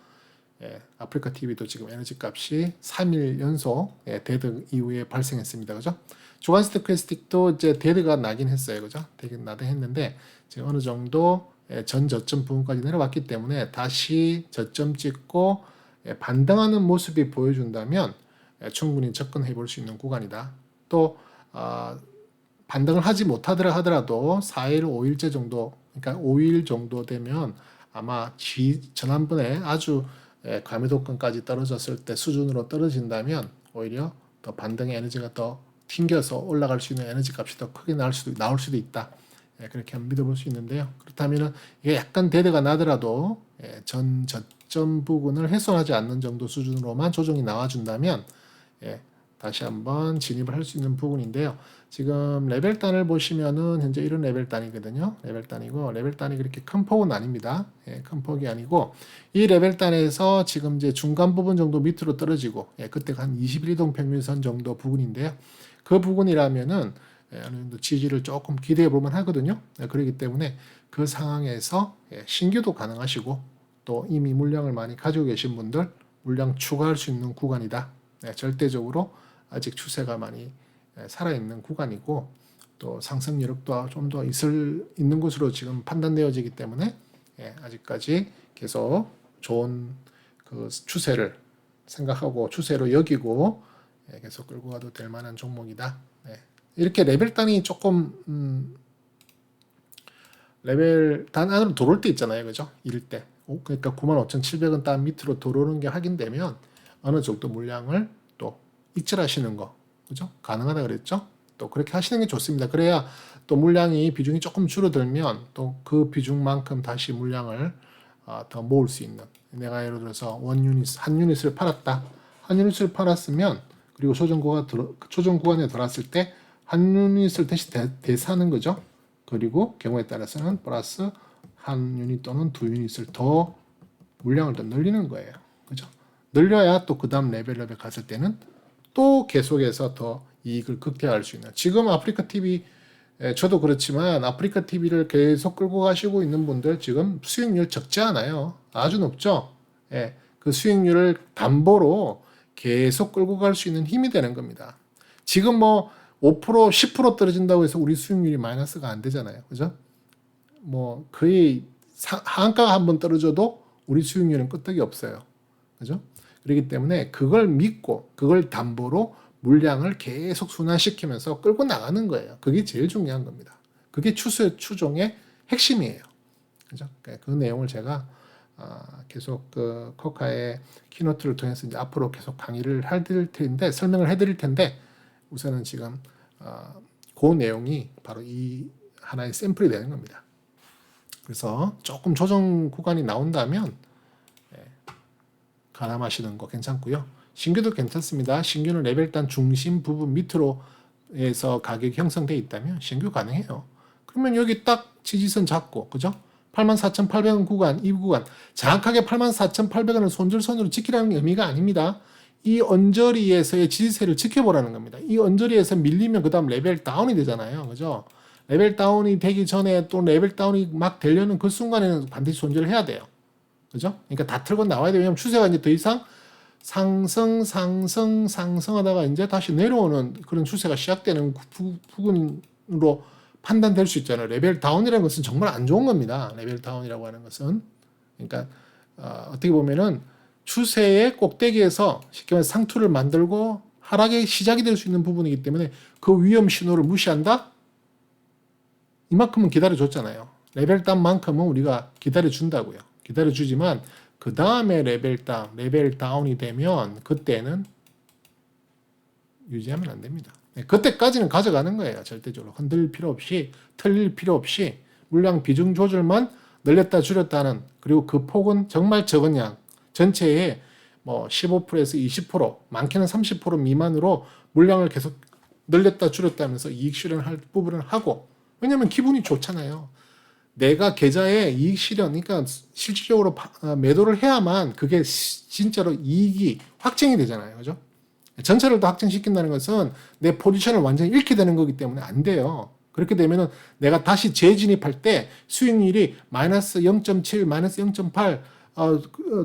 S1: 아프리카 TV도 지금 에너지 값이 3일 연속 데드 이후에 발생했습니다. 그죠? 주간 스토캐스틱도 이제 데드가 나긴 했어요. 그죠? 되게 나긴 했는데 지금 어느 정도 전 저점 부분까지 내려왔기 때문에 다시 저점 찍고 반등하는 모습이 보여준다면 충분히 접근해 볼 수 있는 구간이다. 또 반등을 하지 못하더라 하더라도 4일, 5일째 정도, 그러니까 5일 정도 되면 아마 지난번에 아주 과밀도권까지 떨어졌을 때 수준으로 떨어진다면 오히려 더 반등의 에너지가 더 튕겨서 올라갈 수 있는 에너지 값이 더 크게 나올 수도 있다. 그렇게 한번 믿어볼 수 있는데요. 그렇다면 이게 약간 데드가 나더라도 전 저점 부근을 훼손하지 않는 정도 수준으로만 조정이 나와준다면 다시 한번 진입을 할 수 있는 부분인데요. 지금 레벨 단을 보시면은 현재 이런 레벨 단이거든요. 레벨 단이고 레벨 단이 그렇게 큰 폭은 아닙니다. 큰 폭이 아니고 이 레벨 단에서 지금 이제 중간 부분 정도 밑으로 떨어지고 그때가 한 21이동 평균선 정도 부분인데요. 그 부분이라면은 어느 정도 지지를 조금 기대해 볼만 하거든요. 그렇기 때문에 그 상황에서 신규도 가능하시고 또 이미 물량을 많이 가지고 계신 분들 물량 추가할 수 있는 구간이다. 절대적으로 아직 추세가 많이 살아있는 구간이고 또 상승 여력도 좀 더 있는 것으로 지금 판단되어지기 때문에 아직까지 계속 좋은 그 추세를 생각하고 추세로 여기고 계속 끌고 가도 될 만한 종목이다. 이렇게 레벨 단이 조금 레벨 단 안으로 들어올 때 있잖아요. 그죠? 이럴 때. 그러니까 95,700원 단 밑으로 들어오는 게 확인되면 어느 정도 물량을 또 익절하시는 거. 그죠? 가능하다 그랬죠? 또 그렇게 하시는 게 좋습니다. 그래야 또 물량이 비중이 조금 줄어들면 또 그 비중만큼 다시 물량을 더 모을 수 있는. 내가 예를 들어서 한 유닛을 팔았다. 한 유닛을 팔았으면 그리고 조정 구간에 들어왔을 때 한 유닛을 다시 대사하는 거죠. 그리고 경우에 따라서는 플러스 한 유닛 또는 두 유닛을 더 물량을 더 늘리는 거예요. 그죠? 늘려야 또 그 다음 레벨업에 갔을 때는 또 계속해서 더 이익을 극대화할 수 있는. 지금 아프리카 TV 저도 그렇지만 아프리카 TV를 계속 끌고 가시고 있는 분들 지금 수익률 적지 않아요. 아주 높죠. 그 수익률을 담보로 계속 끌고 갈 수 있는 힘이 되는 겁니다. 지금 뭐 5%, 10% 떨어진다고 해서 우리 수익률이 마이너스가 안 되잖아요. 그죠? 뭐 거의 하한가가 한번 떨어져도 우리 수익률은 끄떡이 없어요. 그죠? 그렇기 때문에 그걸 믿고 그걸 담보로 물량을 계속 순환시키면서 끌고 나가는 거예요. 그게 제일 중요한 겁니다. 그게 추종의 핵심이에요. 그죠? 그 내용을 제가 계속 그 코카의 키노트를 통해서 이제 앞으로 계속 강의를 해드릴 텐데 설명을 해드릴 텐데 우선은 지금 그 내용이 바로 이 하나의 샘플이 되는 겁니다. 그래서 조금 조정 구간이 나온다면 가담하시는 거 괜찮고요. 신규도 괜찮습니다. 신규는 레벨단 중심 부분 밑으로 해서 가격이 형성되어 있다면 신규 가능해요. 그러면 여기 딱 지지선 잡고 그죠? 84,800원 구간, 이 구간 정확하게 84,800원을 손절선으로 지키라는 의미가 아닙니다. 이 언저리에서의 지지세를 지켜보라는 겁니다. 이 언저리에서 밀리면 그 다음 레벨 다운이 되잖아요. 그죠? 레벨 다운이 되기 전에 또 레벨 다운이 막 되려는 그 순간에는 반드시 손절을 해야 돼요. 그죠? 그러니까 다 틀고 나와야 돼요. 왜냐면 추세가 이제 더 이상 상승하다가 이제 다시 내려오는 그런 추세가 시작되는 부분으로 판단될 수 있잖아요. 레벨 다운이라는 것은 정말 안 좋은 겁니다. 레벨 다운이라고 하는 것은. 그러니까 어떻게 보면은 추세의 꼭대기에서 쉽게 말해서 상투를 만들고 하락의 시작이 될 수 있는 부분이기 때문에 그 위험 신호를 무시한다? 이만큼은 기다려줬잖아요. 레벨 다운만큼은 우리가 기다려준다고요. 기다려주지만 그 다음에 레벨 다운이 되면 그때는 유지하면 안 됩니다. 그때까지는 가져가는 거예요. 절대적으로 흔들 필요 없이 틀릴 필요 없이 물량 비중 조절만 늘렸다 줄였다는 그리고 그 폭은 정말 적은 양 전체의 뭐 15%에서 20% 많게는 30% 미만으로 물량을 계속 늘렸다 줄였다 하면서 이익 실현할 부분을 하고 왜냐면 기분이 좋잖아요. 내가 계좌에 이익 실현, 그러니까 실질적으로 매도를 해야만 그게 진짜로 이익이 확정이 되잖아요. 그죠? 전체를 다 확정시킨다는 것은 내 포지션을 완전히 잃게 되는 거기 때문에 안 돼요. 그렇게 되면은 내가 다시 재진입할 때 수익률이 마이너스 0.7, 마이너스 0.8,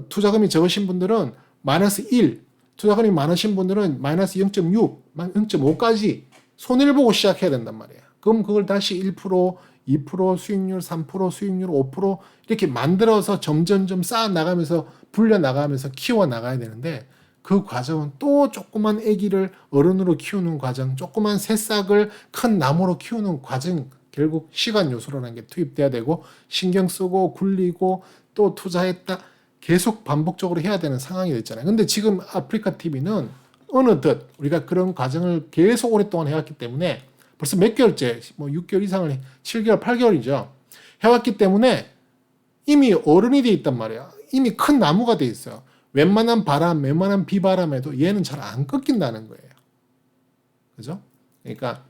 S1: 투자금이 적으신 분들은 마이너스 1, 투자금이 많으신 분들은 마이너스 0.6, 0.5까지 손해를 보고 시작해야 된단 말이에요. 그럼 그걸 다시 1%, 2% 수익률, 3% 수익률, 5% 이렇게 만들어서 점점점 쌓아 나가면서 불려 나가면서 키워 나가야 되는데 그 과정은 또 조그만 아기를 어른으로 키우는 과정, 조그만 새싹을 큰 나무로 키우는 과정 결국 시간 요소라는 게 투입돼야 되고 신경 쓰고 굴리고 또 투자했다 계속 반복적으로 해야 되는 상황이 됐잖아요. 근데 지금 아프리카 TV는 어느덧 우리가 그런 과정을 계속 오랫동안 해왔기 때문에 벌써 몇 개월째, 뭐 6개월 이상을, 7개월, 8개월이죠. 해왔기 때문에 이미 어른이 돼 있단 말이야. 이미 큰 나무가 돼 있어요. 웬만한 바람, 웬만한 비바람에도 얘는 잘 안 꺾인다는 거예요. 그죠? 그러니까,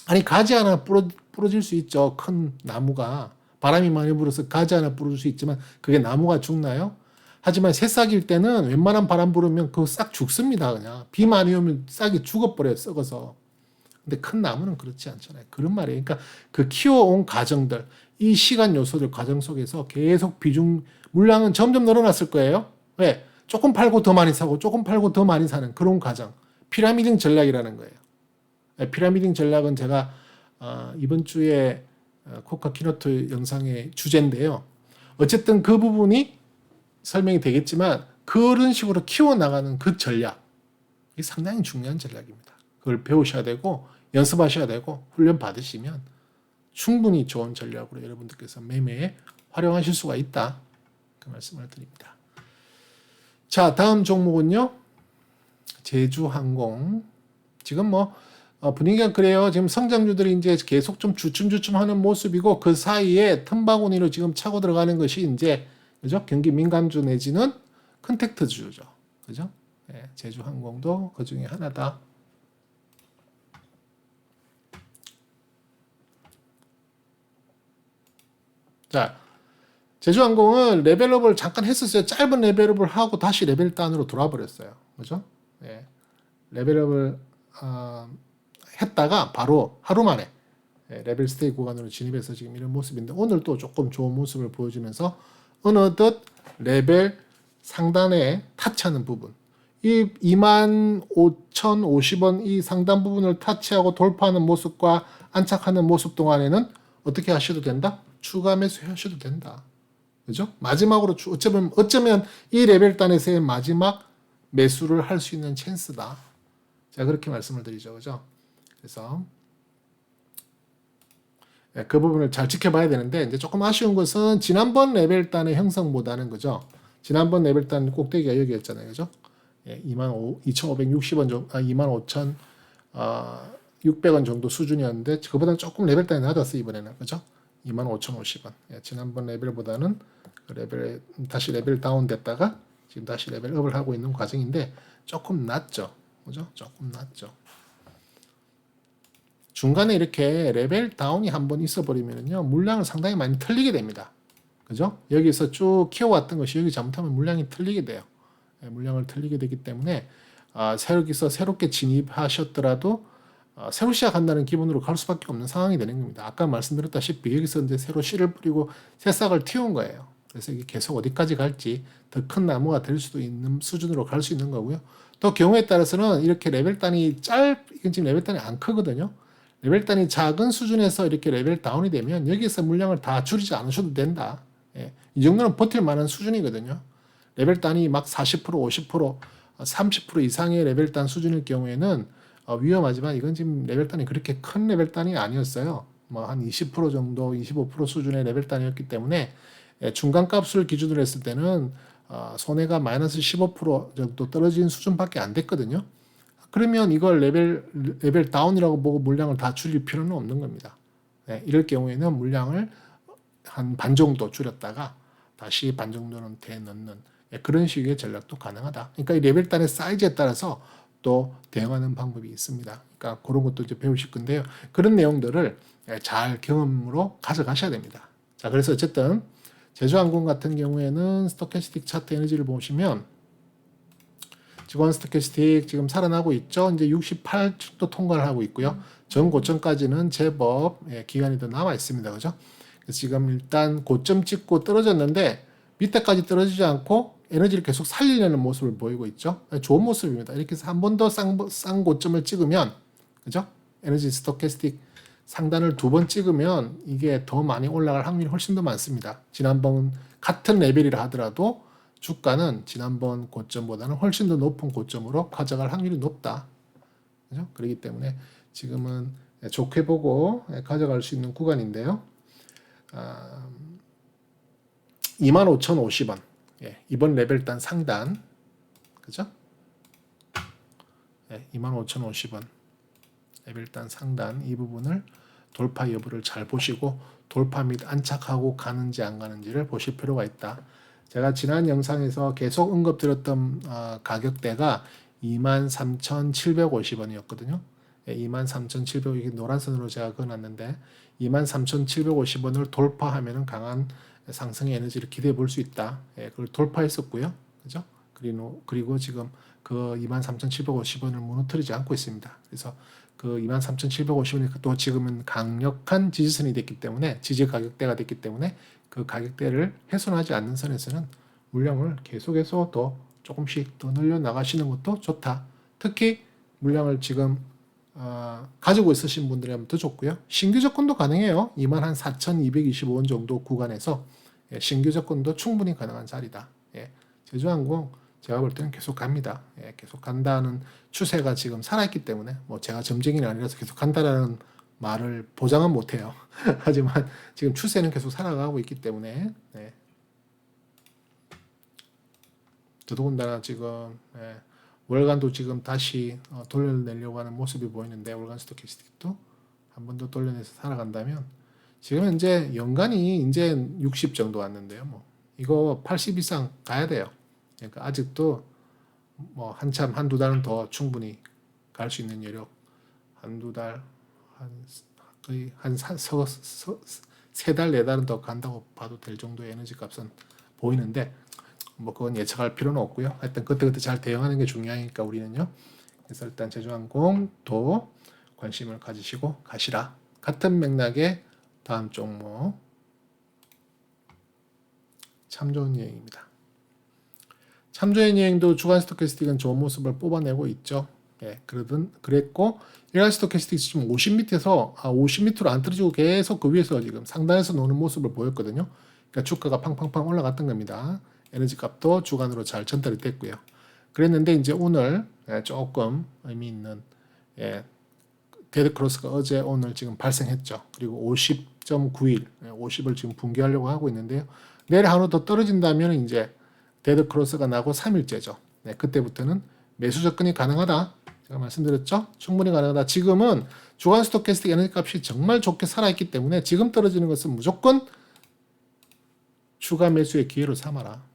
S1: 아니, 가지 하나 부러질 수 있죠. 큰 나무가. 바람이 많이 불어서 가지 하나 부러질 수 있지만, 그게 나무가 죽나요? 하지만 새싹일 때는 웬만한 바람 불으면 그거 싹 죽습니다. 그냥. 비 많이 오면 싹이 죽어버려요. 썩어서. 근데 큰 나무는 그렇지 않잖아요. 그런 말이에요. 그러니까 그 키워온 과정들, 이 시간 요소들 과정 속에서 계속 물량은 점점 늘어났을 거예요. 왜? 조금 팔고 더 많이 사고 조금 팔고 더 많이 사는 그런 과정. 피라미딩 전략이라는 거예요. 피라미딩 전략은 제가 이번 주에 코카 키노트 영상의 주제인데요. 어쨌든 그 부분이 설명이 되겠지만 그런 식으로 키워나가는 그 전략, 이게 상당히 중요한 전략입니다. 그걸 배우셔야 되고 연습하셔야 되고 훈련 받으시면 충분히 좋은 전략으로 여러분들께서 매매에 활용하실 수가 있다. 그 말씀을 드립니다. 자, 다음 종목은요. 제주항공. 지금 뭐 분위기가 그래요. 지금 성장주들이 이제 계속 좀 주춤주춤하는 모습이고 그 사이에 틈바구니로 지금 차고 들어가는 것이 이제 그죠? 경기 민감주 내지는 컨택트주죠. 그죠? 네, 제주항공도 그 중에 하나다. 자, 제주항공은 레벨업을 잠깐 했었어요. 짧은 레벨업을 하고 다시 레벨 다운으로 돌아 버렸어요. 그죠? 네. 레벨업을 했다가 바로 하루 만에 레벨 스테이 구간으로 진입해서 지금 이런 모습인데 오늘 또 조금 좋은 모습을 보여주면서 어느덧 레벨 상단에 타치하는 부분, 이 25,050원 이 상단 부분을 타치하고 돌파하는 모습과 안착하는 모습 동안에는 어떻게 하셔도 된다? 추가 매수 하셔도 된다. 그죠? 마지막으로 어쩌면 이 레벨 단에서의 마지막 매수를 할 수 있는 찬스다. 제가 그렇게 말씀을 드리죠. 그죠? 그래서 그 부분을 잘 지켜봐야 되는데 이제 조금 아쉬운 것은 지난번 레벨 단의 형성보다는 그죠? 지난번 레벨 단 꼭대기가 여기였잖아요. 그죠? 2,560원 정도, 25,600원 정도 수준이었는데 그보다는 조금 레벨 단이 낮았어요. 이번에는. 그죠? 25,050원. 지난번 레벨보다는 그 다시 레벨 다운 됐다가 지금 다시 레벨업을 하고 있는 과정인데 조금 낮죠. 그죠? 조금 낮죠. 중간에 이렇게 레벨 다운이 한번 있어버리면요. 물량을 상당히 많이 틀리게 됩니다. 그죠? 여기서 쭉 키워왔던 것이 여기 잘못하면 물량이 틀리게 돼요. 물량을 틀리게 되기 때문에 여기서 새롭게 진입하셨더라도 새로 시작한다는 기분으로 갈 수밖에 없는 상황이 되는 겁니다. 아까 말씀드렸다시피 여기서 이제 새로 씨를 뿌리고 새싹을 틔운 거예요. 그래서 이게 계속 어디까지 갈지 더 큰 나무가 될 수도 있는 수준으로 갈 수 있는 거고요. 또 경우에 따라서는 이렇게 레벨 단이 이건 지금 레벨 단이 안 크거든요. 레벨 단이 작은 수준에서 이렇게 레벨 다운이 되면 여기서 물량을 다 줄이지 않으셔도 된다. 이 정도는 버틸 만한 수준이거든요. 레벨 단이 막 40%, 50%, 30% 이상의 레벨 단 수준일 경우에는 위험하지만 이건 지금 레벨 단이 그렇게 큰 레벨 단이 아니었어요. 뭐 한 20% 정도, 25% 수준의 레벨 단이었기 때문에 중간 값을 기준으로 했을 때는 손해가 마이너스 15% 정도 떨어진 수준밖에 안 됐거든요. 그러면 이걸 레벨 다운이라고 보고 물량을 다 줄일 필요는 없는 겁니다. 이럴 경우에는 물량을 한 반 정도 줄였다가 다시 반 정도는 되넣는 그런 식의 전략도 가능하다. 그러니까 이 레벨 단의 사이즈에 따라서 또 대응하는 방법이 있습니다. 그러니까 그런 것도 이제 배우실 건데요. 그런 내용들을 잘 경험으로 가져가셔야 됩니다. 자, 그래서 어쨌든 제주항공 같은 경우에는 스토캐스틱 차트 에너지를 보시면 직원 스토캐스틱 지금 살아나고 있죠. 이제 68도 통과를 하고 있고요. 전 고점까지는 제법 기간이 더 남아 있습니다. 그죠? 그래서 지금 일단 고점 찍고 떨어졌는데 밑에까지 떨어지지 않고 에너지를 계속 살리려는 모습을 보이고 있죠. 좋은 모습입니다. 이렇게 해서 한 번 더 싼 고점을 찍으면 그죠? 에너지 스토캐스틱 상단을 두 번 찍으면 이게 더 많이 올라갈 확률이 훨씬 더 많습니다. 지난번 같은 레벨이라 하더라도 주가는 지난번 고점보다는 훨씬 더 높은 고점으로 가져갈 확률이 높다. 그죠? 그렇기 때문에 지금은 좋게 보고 가져갈 수 있는 구간인데요. 25,050원. 이번 레벨단 상단. 그죠? 25,050원. 레벨단 상단 이 부분을 돌파 여부를 잘 보시고 돌파 및 안착하고 가는지 안 가는지를 보실 필요가 있다. 제가 지난 영상에서 계속 언급드렸던 가격대가 23,750원이었거든요. 23,750원 노란 선으로 제가 그어놨는데 23,750원을 돌파하면 강한 상승의 에너지를 기대해 볼 수 있다. 그걸 돌파했었고요. 그죠? 그리고 지금 그 23,750원을 무너뜨리지 않고 있습니다. 그래서 그 23,750원이 또 지금은 강력한 지지선이 됐기 때문에 지지 가격대가 됐기 때문에 그 가격대를 훼손하지 않는 선에서는 물량을 계속해서 더 조금씩 더 늘려 나가시는 것도 좋다. 특히 물량을 지금 가지고 있으신 분들이라면 더 좋고요. 신규 접근도 가능해요. 24,225원 정도 구간에서 신규 접근도 충분히 가능한 자리다. 제주항공 제가 볼 때는 계속 갑니다. 계속 간다는 추세가 지금 살아있기 때문에 뭐 제가 점쟁이는 아니라서 계속 간다라는 말을 보장은 못해요. 하지만 지금 추세는 계속 살아가고 있기 때문에 더더군다나 지금 월간도 지금 다시 돌려내려고 하는 모습이 보이는데 월간 스토캐스틱도 한 번 더 돌려내서 살아간다면 지금 현재 연간이 이제 60 정도 왔는데요. 뭐 이거 80 이상 가야 돼요. 그러니까 아직도 뭐 한참 한두 달은 더 충분히 갈 수 있는 여력 한두 달 거의 세 달, 네 달은 더 간다고 봐도 될 정도의 에너지 값은 보이는데 뭐 그건 예측할 필요는 없고요. 하여튼 그때그때 잘 대응하는 게 중요하니까 우리는요. 그래서 일단 제주항공도 관심을 가지시고 가시라. 같은 맥락의 다음 종목 참 좋은 여행입니다. 참 좋은 여행도 주간 스토캐스틱은 좋은 모습을 뽑아내고 있죠. 그랬고 일간 스토캐스틱 지금 50 밑에서 50 밑으로 안 떨어지고 계속 그 위에서 지금 상단에서 노는 모습을 보였거든요. 그러니까 주가가 팡팡팡 올라갔던 겁니다. 에너지 값도 주간으로 잘 전달이 됐고요. 그랬는데 이제 오늘 조금 의미 있는 데드 크로스가 어제 오늘 지금 발생했죠. 그리고 50.91, 50을 지금 붕괴하려고 하고 있는데요. 내일 하루 더 떨어진다면 이제 데드 크로스가 나고 3일째죠. 그때부터는 매수 접근이 가능하다. 제가 말씀드렸죠. 충분히 가능하다. 지금은 주간 스토캐스틱 에너지 값이 정말 좋게 살아있기 때문에 지금 떨어지는 것은 무조건 추가 매수의 기회로 삼아라.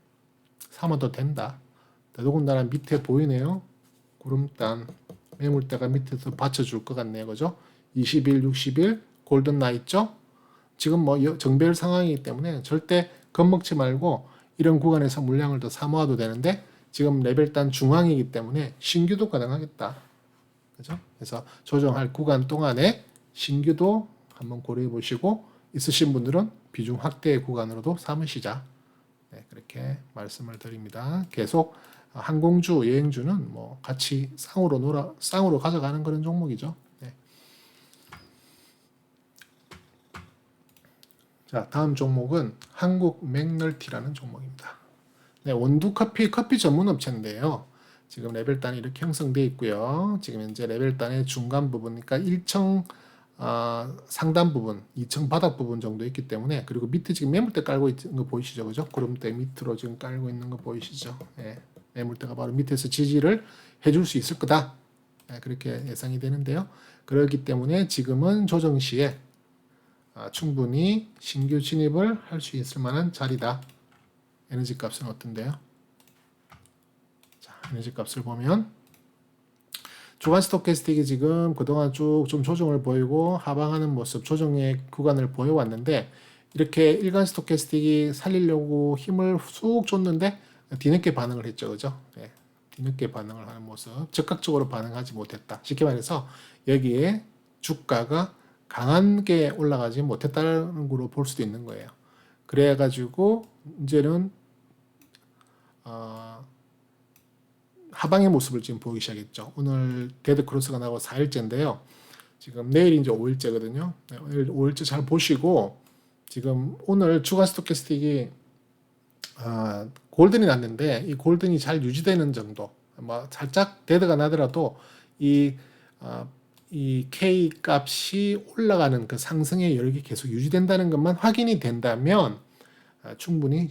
S1: 삼아도 된다. 더더군다나 밑에 보이네요. 구름단 매물대가 밑에서 받쳐줄 것 같네요. 그죠? 20일, 60일 골든 나 있죠? 지금 뭐 정배열 상황이기 때문에 절대 겁먹지 말고 이런 구간에서 물량을 더 사모아도 되는데 지금 레벨단 중앙이기 때문에 신규도 가능하겠다. 그죠? 그래서 조정할 구간 동안에 신규도 한번 고려해 보시고 있으신 분들은 비중 확대 구간으로도 삼으시자. 그렇게 말씀을 드립니다. 계속 항공주, 여행주는 뭐 같이 쌍으로 가져가는 그런 종목이죠. 자, 다음 종목은 한국 맥널티라는 종목입니다. 원두 커피 전문 업체인데요. 지금 레벨단이 이렇게 형성되어 있고요. 지금 현재 레벨단의 중간 부분, 그러니까 1층 상단 부분, 2층 바닥 부분 정도 있기 때문에 그리고 밑에 지금 매물대 깔고 있는 거 보이시죠? 그죠? 구름대 밑으로 지금 깔고 있는 거 보이시죠? 매물대가 바로 밑에서 지지를 해줄 수 있을 거다. 그렇게 예상이 되는데요. 그렇기 때문에 지금은 조정 시에 충분히 신규 진입을 할 수 있을 만한 자리다. 에너지 값은 어떤데요? 자, 에너지 값을 보면 주간 스토캐스틱이 지금 그동안 쭉 좀 조정을 보이고 하방하는 모습, 조정의 구간을 보여왔는데 이렇게 일간 스토캐스틱이 살리려고 힘을 쑥 줬는데 뒤늦게 반응을 했죠. 그죠? 뒤늦게 반응을 하는 모습, 즉각적으로 반응하지 못했다. 쉽게 말해서 여기에 주가가 강하게 올라가지 못했다는 거로 볼 수도 있는 거예요. 그래가지고 이제는 하방의 모습을 지금 보기 시작했죠. 오늘 데드 크로스가 나고 4일째인데요. 지금 내일이 이제 5일째거든요. 오늘 5일째 잘 보시고 지금 오늘 주간 스토캐스틱이 골든이 났는데 이 골든이 잘 유지되는 정도, 뭐 살짝 데드가 나더라도 이 이 K 값이 올라가는 그 상승의 여력이 계속 유지된다는 것만 확인이 된다면 충분히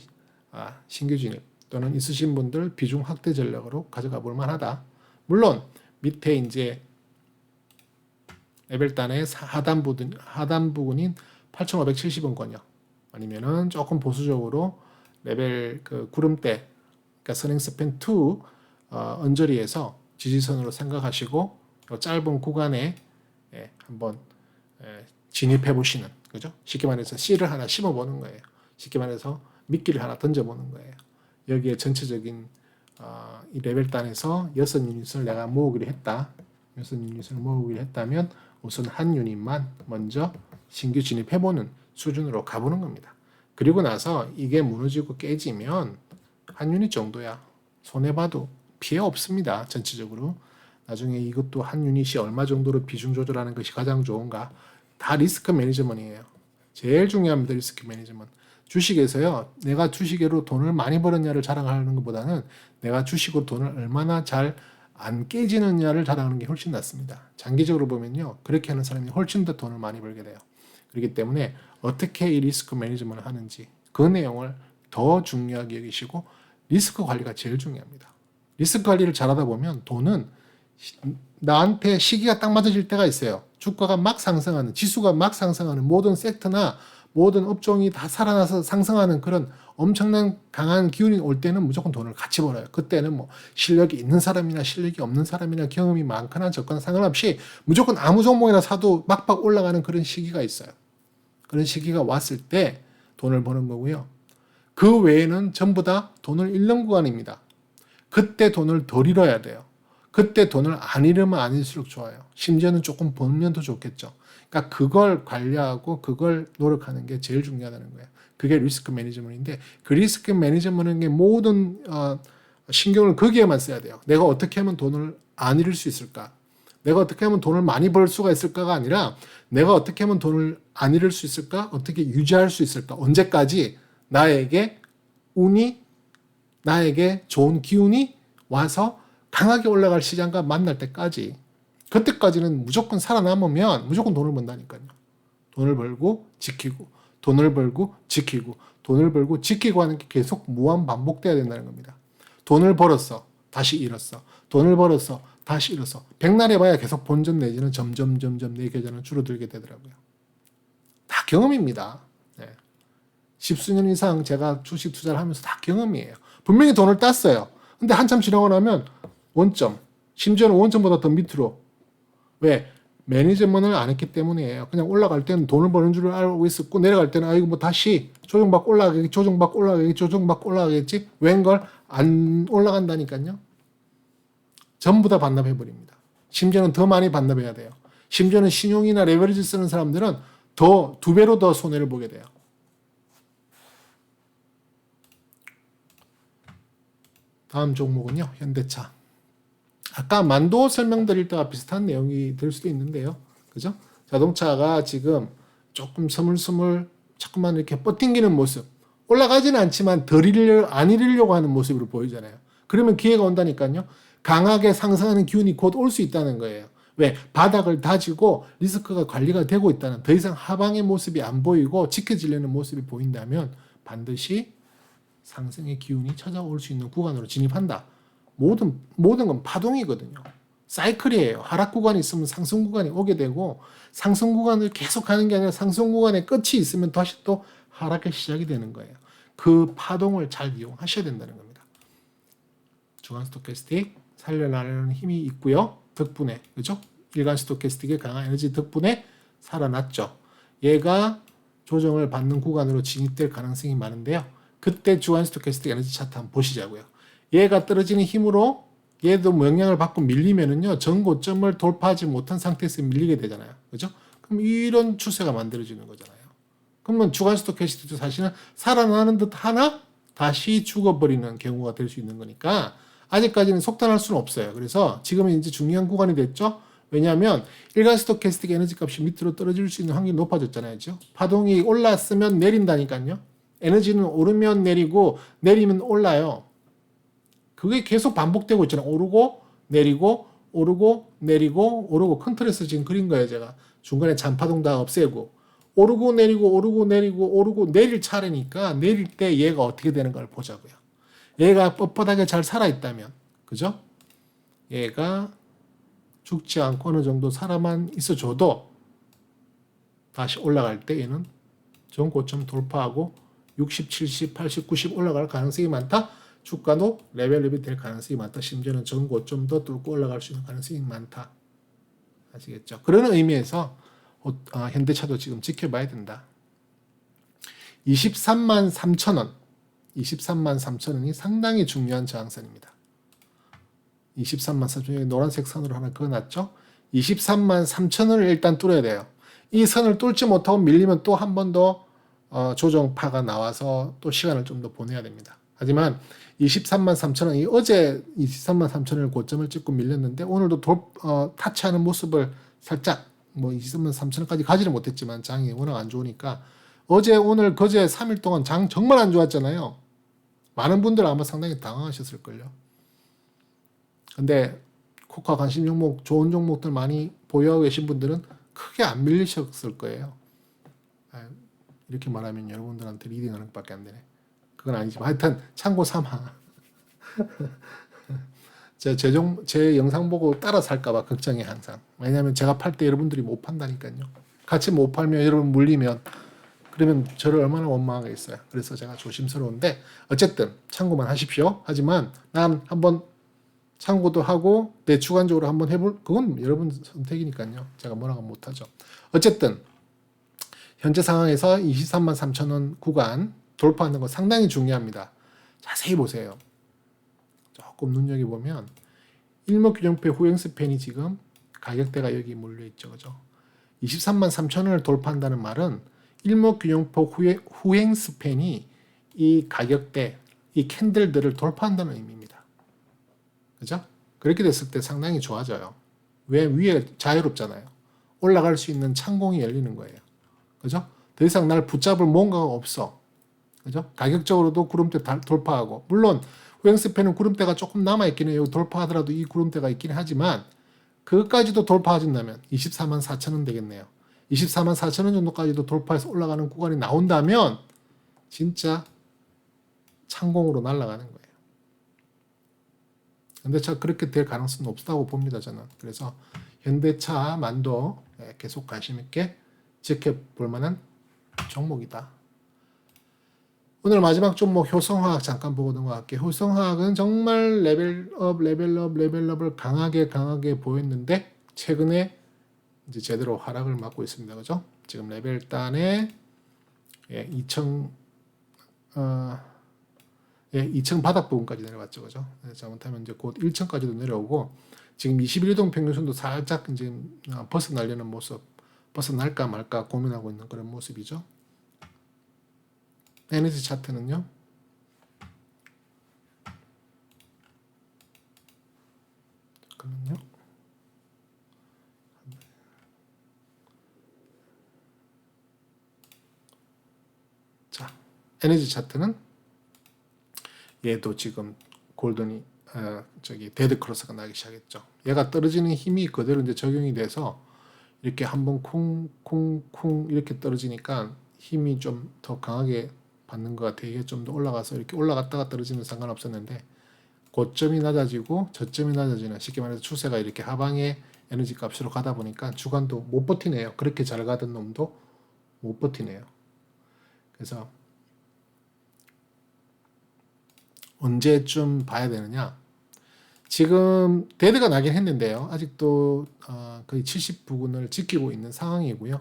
S1: 신규 진입 또는 있으신 분들 비중 확대 전략으로 가져가 볼 만하다. 물론 밑에 이제 레벨단의 하단 부분인 8,570원권이요. 아니면은 조금 보수적으로 레벨 그 구름대, 그러니까 선행스팬 2 언저리에서 지지선으로 생각하시고 짧은 구간에 한번 진입해 보시는, 그죠? 쉽게 말해서 씨를 하나 심어 보는 거예요. 쉽게 말해서 미끼를 하나 던져 보는 거예요. 여기에 전체적인 이 레벨단에서 6유닛을 내가 모으기로 했다. 6유닛을 모으기로 했다면 우선 한 유닛만 먼저 신규 진입해보는 수준으로 가보는 겁니다. 그리고 나서 이게 무너지고 깨지면 한 유닛 정도야. 손해봐도 피해 없습니다. 전체적으로. 나중에 이것도 한 유닛이 얼마 정도로 비중 조절하는 것이 가장 좋은가. 다 리스크 매니저먼이에요. 제일 중요합니다. 리스크 매니저먼. 주식에서요. 내가 주식으로 돈을 많이 벌었냐를 자랑하는 것보다는 내가 주식으로 돈을 얼마나 잘 안 깨지느냐를 자랑하는 게 훨씬 낫습니다. 장기적으로 보면요. 그렇게 하는 사람이 훨씬 더 돈을 많이 벌게 돼요. 그렇기 때문에 어떻게 이 리스크 매니지먼트를 하는지 그 내용을 더 중요하게 여기시고 리스크 관리가 제일 중요합니다. 리스크 관리를 잘하다 보면 돈은 나한테 시기가 딱 맞아질 때가 있어요. 주가가 막 상승하는, 지수가 막 상승하는 모든 섹터나 모든 업종이 다 살아나서 상승하는 그런 엄청난 강한 기운이 올 때는 무조건 돈을 같이 벌어요. 그때는 뭐 실력이 있는 사람이나 실력이 없는 사람이나 경험이 많거나 적거나 상관없이 무조건 아무 종목이나 사도 막박 올라가는 그런 시기가 있어요. 그런 시기가 왔을 때 돈을 버는 거고요. 그 외에는 전부 다 돈을 잃는 구간입니다. 그때 돈을 덜 잃어야 돼요. 그때 돈을 안 잃으면 안 잃을수록 좋아요. 심지어는 조금 벌면 더 좋겠죠. 그러니까 그걸 관리하고 그걸 노력하는 게 제일 중요하다는 거예요. 그게 리스크 매니지먼트인데 그 리스크 매니지먼트의 모든 신경을 거기에만 써야 돼요. 내가 어떻게 하면 돈을 안 잃을 수 있을까? 내가 어떻게 하면 돈을 많이 벌 수가 있을까가 아니라 내가 어떻게 하면 돈을 안 잃을 수 있을까? 어떻게 유지할 수 있을까? 언제까지 나에게 운이, 나에게 좋은 기운이 와서 강하게 올라갈 시장과 만날 때까지, 그때까지는 무조건 살아남으면 무조건 돈을 번다니까요. 돈을 벌고 지키고 돈을 벌고 지키고 돈을 벌고 지키고 하는 게 계속 무한 반복돼야 된다는 겁니다. 돈을 벌었어. 다시 잃었어. 돈을 벌었어. 다시 잃었어. 백날 해봐야 계속 본전 내지는 점점 내 계좌는 줄어들게 되더라고요. 다 경험입니다. 네. 10수년 이상 제가 주식 투자를 하면서 다 경험이에요. 분명히 돈을 땄어요. 근데 한참 지나고 나면 원점, 심지어는 원점보다 더 밑으로. 왜? 매니지먼트를 안 했기 때문이에요. 그냥 올라갈 때는 돈을 버는 줄 알고 있었고 내려갈 때는 아이고 뭐 다시 조정받고 올라가겠지. 웬걸 안 올라간다니까요. 전부 다 반납해버립니다. 심지어는 더 많이 반납해야 돼요. 심지어는 신용이나 레버리지 쓰는 사람들은 더 2배로 더 손해를 보게 돼요. 다음 종목은요. 현대차. 아까 만도 설명드릴 때와 비슷한 내용이 될 수도 있는데요. 그죠? 자동차가 지금 조금 스물스물 자꾸만 이렇게 뻗팅기는 모습. 올라가지는 않지만 안 잃으려고 하는 모습으로 보이잖아요. 그러면 기회가 온다니까요. 강하게 상승하는 기운이 곧 올 수 있다는 거예요. 왜? 바닥을 다지고 리스크가 관리가 되고 있다는, 더 이상 하방의 모습이 안 보이고 지켜지려는 모습이 보인다면 반드시 상승의 기운이 찾아올 수 있는 구간으로 진입한다. 모든 건 파동이거든요. 사이클이에요. 하락 구간이 있으면 상승 구간이 오게 되고 상승 구간을 계속 가는 게 아니라 상승 구간의 끝이 있으면 다시 또 하락의 시작이 되는 거예요. 그 파동을 잘 이용하셔야 된다는 겁니다. 주간 스토캐스틱 살려나가는 힘이 있고요. 덕분에, 그죠? 일간 스토캐스틱의 강한 에너지 덕분에 살아났죠. 얘가 조정을 받는 구간으로 진입될 가능성이 많은데요. 그때 주간 스토캐스틱 에너지 차트 한번 보시자고요. 얘가 떨어지는 힘으로 얘도 영향을 받고 밀리면은요, 전고점을 돌파하지 못한 상태에서 밀리게 되잖아요. 그죠? 그럼 이런 추세가 만들어지는 거잖아요. 그러면 주간 스토캐스틱도 사실은 살아나는 듯 하나 다시 죽어버리는 경우가 될 수 있는 거니까 아직까지는 속단할 수는 없어요. 그래서 지금은 이제 중요한 구간이 됐죠. 왜냐하면 일간 스토캐스틱 에너지 값이 밑으로 떨어질 수 있는 확률이 높아졌잖아요. 그죠? 파동이 올랐으면 내린다니까요. 에너지는 오르면 내리고 내리면 올라요. 그게 계속 반복되고 있잖아요. 오르고 내리고 오르고 내리고 오르고 컨트레스 지금 그린 거예요. 제가 중간에 잔파동 다 없애고 오르고 내리고 오르고 내리고 오르고 내릴 차례니까 내릴 때 얘가 어떻게 되는 걸 보자고요. 얘가 뻣뻣하게 잘 살아있다면, 그죠? 얘가 죽지 않고 어느 정도 살아만 있어줘도 다시 올라갈 때 얘는 전 고점 돌파하고 60, 70, 80, 90 올라갈 가능성이 많다. 주가도 레벨업이 될 가능성이 많다. 심지어는 전 고점도 뚫고 올라갈 수 있는 가능성이 많다. 아시겠죠? 그런 의미에서 현대차도 지금 지켜봐야 된다. 23만 3천 원. 23만 3천 원이 상당히 중요한 저항선입니다. 23만 3천 원이 노란색 선으로 하나 그어놨죠? 23만 3천 원을 일단 뚫어야 돼요. 이 선을 뚫지 못하고 밀리면 또 한 번 더 조정파가 나와서 또 시간을 좀 더 보내야 됩니다. 하지만 23만 3천 원이 어제 23만 3천 원을 고점을 찍고 밀렸는데 오늘도 타치하는 모습을 살짝 23만 3천 원까지 가지는 못했지만 장이 워낙 안 좋으니까 어제 오늘 그제 3일 동안 장 정말 안 좋았잖아요. 많은 분들 아마 상당히 당황하셨을걸요. 근데 코카 관심 종목 좋은 종목들 많이 보유하고 계신 분들은 크게 안 밀리셨을 거예요. 이렇게 말하면 여러분들한테 리딩하는 것밖에 안 되네. 그건 아니지만 하여튼 참고 삼아. 제 영상 보고 따라 살까봐 걱정해 항상. 왜냐하면 제가 팔 때 여러분들이 못 판다니까요. 같이 못 팔면 여러분 물리면 그러면 저를 얼마나 원망하겠어요. 그래서 제가 조심스러운데 어쨌든 참고만 하십시오. 하지만 난 한번 참고도 하고 내 주관적으로 한번 해볼 그건 여러분 선택이니까요. 제가 뭐라고 못하죠. 어쨌든 현재 상황에서 23만 3천 원 구간 돌파하는 거 상당히 중요합니다. 자세히 보세요. 조금 눈여겨보면 일목균형표 후행 스팬이 지금 가격대가 여기 몰려있죠. 그죠? 23만 3천 원을 돌파한다는 말은 일목균형표 후행 스팬이 이 가격대, 이 캔들들을 돌파한다는 의미입니다. 그죠? 그렇게 됐을 때 상당히 좋아져요. 왜? 위에 자유롭잖아요. 올라갈 수 있는 창공이 열리는 거예요. 그죠? 더 이상 날 붙잡을 뭔가가 없어. 그죠? 가격적으로도 구름대 돌파하고 물론 후행스팬은 구름대가 조금 남아있긴 해요. 돌파하더라도 이 구름대가 있긴 하지만 그것까지도 돌파해준다면 24만 4천 원 되겠네요. 24만 4천 원 정도까지도 돌파해서 올라가는 구간이 나온다면 진짜 창공으로 날아가는 거예요. 현대차 그렇게 될 가능성은 없다고 봅니다. 저는. 그래서 현대차만도 계속 관심 있게 지켜볼 만한 종목이다. 오늘 마지막 종목 효성화학 잠깐 보고 넘어갈게요. 효성화학은 정말 레벨업을 강하게 보였는데 최근에 이제 제대로 하락을 맞고 있습니다. 그죠? 지금 레벨단에 2층 2층 바닥 부분까지 내려왔죠. 그죠? 잘못하면 이제 곧 1층까지도 내려오고 지금 21일동 평균선도 살짝 이제 벗어나려는 모습, 벗어날까 말까 고민하고 있는 그런 모습이죠. 에너지 차트는요. 잠깐만요. 자, 에너지 차트는 얘도 지금 골든이 데드 크로스가 나기 시작했죠. 얘가 떨어지는 힘이 그대로 이제 적용이 돼서 이렇게 한번 쿵쿵쿵 이렇게 떨어지니까 힘이 좀 더 강하게 받는 것 같아요. 이게 좀 더 올라가서 이렇게 올라갔다가 떨어지면 상관없었는데 고점이 낮아지고 저점이 낮아지는 쉽게 말해서 추세가 이렇게 하방의 에너지 값으로 가다 보니까 주간도 못 버티네요. 그렇게 잘 가던 놈도 못 버티네요. 그래서 언제쯤 봐야 되느냐? 지금 데드가 나긴 했는데요. 아직도 거의 70 부근을 지키고 있는 상황이고요.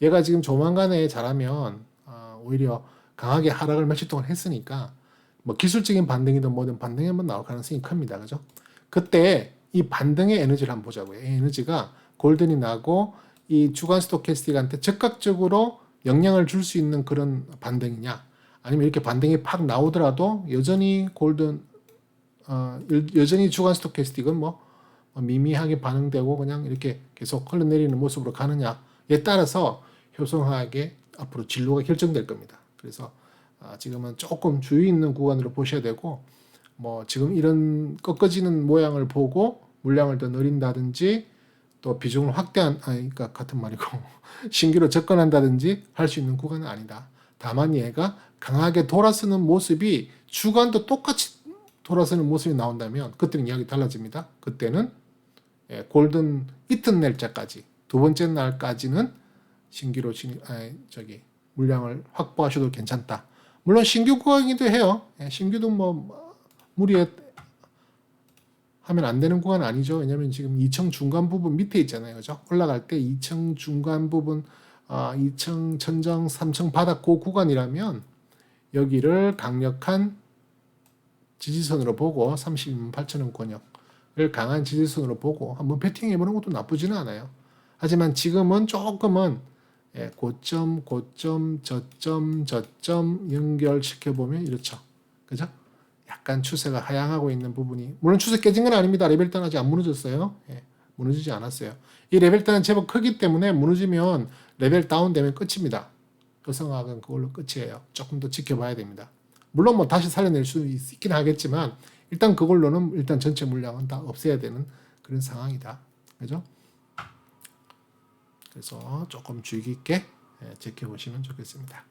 S1: 얘가 지금 조만간에 잘하면 오히려 강하게 하락을 며칠 동안 했으니까 뭐 기술적인 반등이든 뭐든 반등이 한번 나올 가능성이 큽니다. 그죠? 그때 이 반등의 에너지를 한번 보자고요. 이 에너지가 골든이 나고 이 주간 스토캐스틱한테 적극적으로 영향을 줄 수 있는 그런 반등이냐? 아니면 이렇게 반등이 팍 나오더라도 여전히 골든 여전히 주간 스토캐스틱은 뭐 미미하게 반응되고 그냥 이렇게 계속 흘러내리는 모습으로 가느냐에 따라서 효성화학의 앞으로 진로가 결정될 겁니다. 그래서 지금은 조금 주의 있는 구간으로 보셔야 되고 뭐 지금 이런 꺾어지는 모양을 보고 물량을 더 늘린다든지 또 비중을 그러니까 같은 말이고 신규로 접근한다든지 할 수 있는 구간은 아니다. 다만 얘가 강하게 돌아서는 모습이 주간도 똑같이 돌아서는 모습이 나온다면 그때는 이야기 달라집니다. 그때는 골든 이튿날짜까지 두 번째 날까지는 신규로 물량을 확보하셔도 괜찮다. 물론 신규 구간이기도 해요. 신규도 뭐 무리에 하면 안 되는 구간은 아니죠. 왜냐면 지금 2층 중간 부분 밑에 있잖아요. 그죠? 올라갈 때 2층 중간 부분 2층 천정 3층 바닥 그 구간이라면 여기를 강력한 지지선으로 보고 32만 8천원 권역을 강한 지지선으로 보고 한번 배팅해보는 것도 나쁘지는 않아요. 하지만 지금은 조금은 고점, 저점 연결시켜보면 이렇죠. 그죠? 약간 추세가 하향하고 있는 부분이 물론 추세 깨진 건 아닙니다. 레벨단 아직 안 무너졌어요. 무너지지 않았어요. 이 레벨단은 제법 크기 때문에 무너지면 레벨 다운되면 끝입니다. 도성학은 그걸로 끝이에요. 조금 더 지켜봐야 됩니다. 물론 뭐 다시 살려낼 수 있긴 하겠지만 일단 그걸로는 일단 전체 물량은 다 없애야 되는 그런 상황이다. 그죠? 그래서 조금 주의 깊게 지켜보시면 좋겠습니다.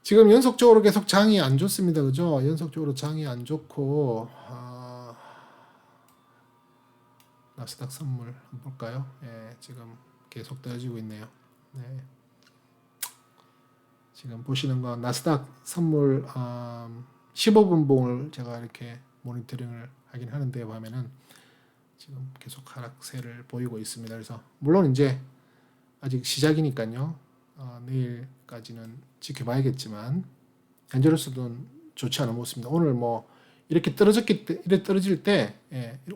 S1: 지금 연속적으로 계속 장이 안 좋습니다. 그죠? 연속적으로 장이 안 좋고 나스닥 선물 한번 볼까요? 지금 계속 떨어지고 있네요. 지금 보시는 건 나스닥 선물 15분봉을 제가 이렇게 모니터링을 하긴 하는데 보면은 지금 계속 하락세를 보이고 있습니다. 그래서 물론 이제 아직 시작이니까요. 내일까지는 지켜봐야겠지만 현재로서는 좋지 않은 모습입니다. 오늘 뭐 이렇게 떨어질 때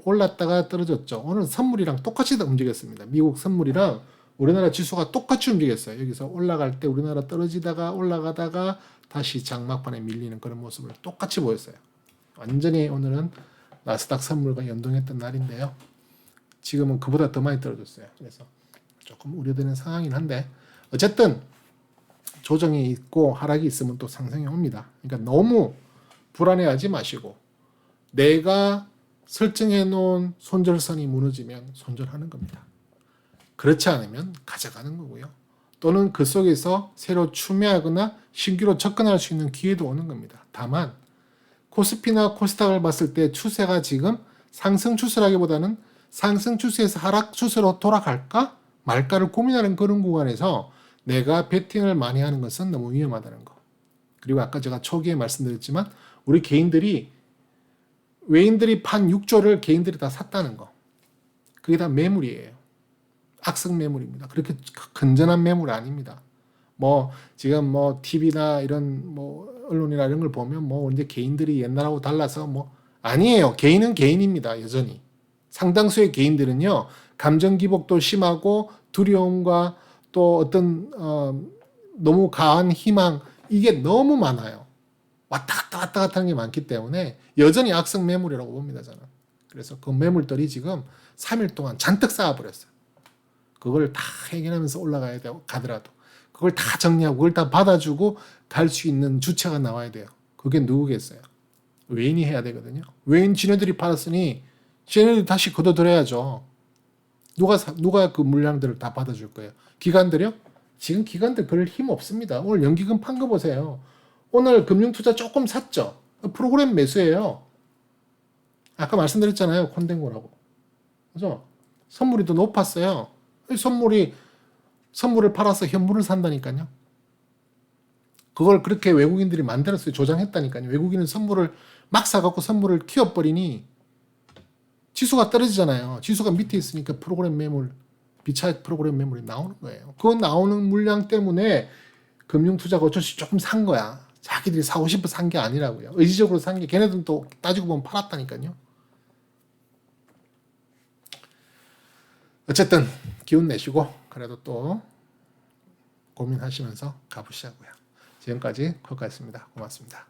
S1: 올랐다가 떨어졌죠. 오늘 선물이랑 똑같이 움직였습니다. 미국 선물이랑 우리나라 지수가 똑같이 움직였어요. 여기서 올라갈 때 우리나라 떨어지다가 올라가다가 다시 장막판에 밀리는 그런 모습을 똑같이 보였어요. 완전히 오늘은 나스닥 선물과 연동했던 날인데요. 지금은 그보다 더 많이 떨어졌어요. 그래서 조금 우려되는 상황이긴 한데 어쨌든 조정이 있고 하락이 있으면 또 상승이 옵니다. 그러니까 너무 불안해하지 마시고 내가 설정해 놓은 손절선이 무너지면 손절하는 겁니다. 그렇지 않으면 가져가는 거고요. 또는 그 속에서 새로 추매하거나 신규로 접근할 수 있는 기회도 오는 겁니다. 다만 코스피나 코스닥을 봤을 때 추세가 지금 상승 추세라기보다는 상승 추세에서 하락 추세로 돌아갈까 말까를 고민하는 그런 구간에서 내가 베팅을 많이 하는 것은 너무 위험하다는 거. 그리고 아까 제가 초기에 말씀드렸지만 우리 외인들이 판 6조를 개인들이 다 샀다는 거. 그게 다 매물이에요. 악성 매물입니다. 그렇게 건전한 매물 아닙니다. 뭐 지금 뭐 TV나 이런 뭐 언론이나 이런 걸 보면 뭐 이제 개인들이 옛날하고 달라서 뭐 아니에요. 개인은 개인입니다. 여전히 상당수의 개인들은요 감정 기복도 심하고 두려움과 또 어떤 너무 강한 희망 이게 너무 많아요. 왔다 갔다 하는 게 많기 때문에 여전히 악성 매물이라고 봅니다. 저는. 그래서 그 매물들이 지금 3일 동안 잔뜩 쌓아버렸어요. 그걸 다 해결하면서 올라가야 되고 가더라도 그걸 다 정리하고 그걸 다 받아주고 갈 수 있는 주체가 나와야 돼요. 그게 누구겠어요? 외인이 해야 되거든요. 외인 지네들이 받았으니 지네들이 다시 걷어들여야죠. 누가 그 물량들을 다 받아줄 거예요? 기관들이요? 지금 기관들 별 힘 없습니다. 오늘 연기금 판 거 보세요. 오늘 금융투자 조금 샀죠. 프로그램 매수예요. 아까 말씀드렸잖아요. 콘덴고라고. 그죠? 선물이 더 높았어요. 선물을 팔아서 현물을 산다니까요. 그걸 그렇게 외국인들이 만들었어요. 조장했다니까요. 외국인은 선물을 막 사갖고 선물을 키워버리니 지수가 떨어지잖아요. 지수가 밑에 있으니까 비차 프로그램 매물이 나오는 거예요. 그 나오는 물량 때문에 금융투자가 어쩔 수 없이 조금 산 거야. 자기들이 사고 싶어 산 게 아니라고요. 의지적으로 산 게 걔네들은 또 따지고 보면 팔았다니까요. 어쨌든 기운 내시고 그래도 또 고민하시면서 가보시자고요. 지금까지 콜카였습니다. 고맙습니다.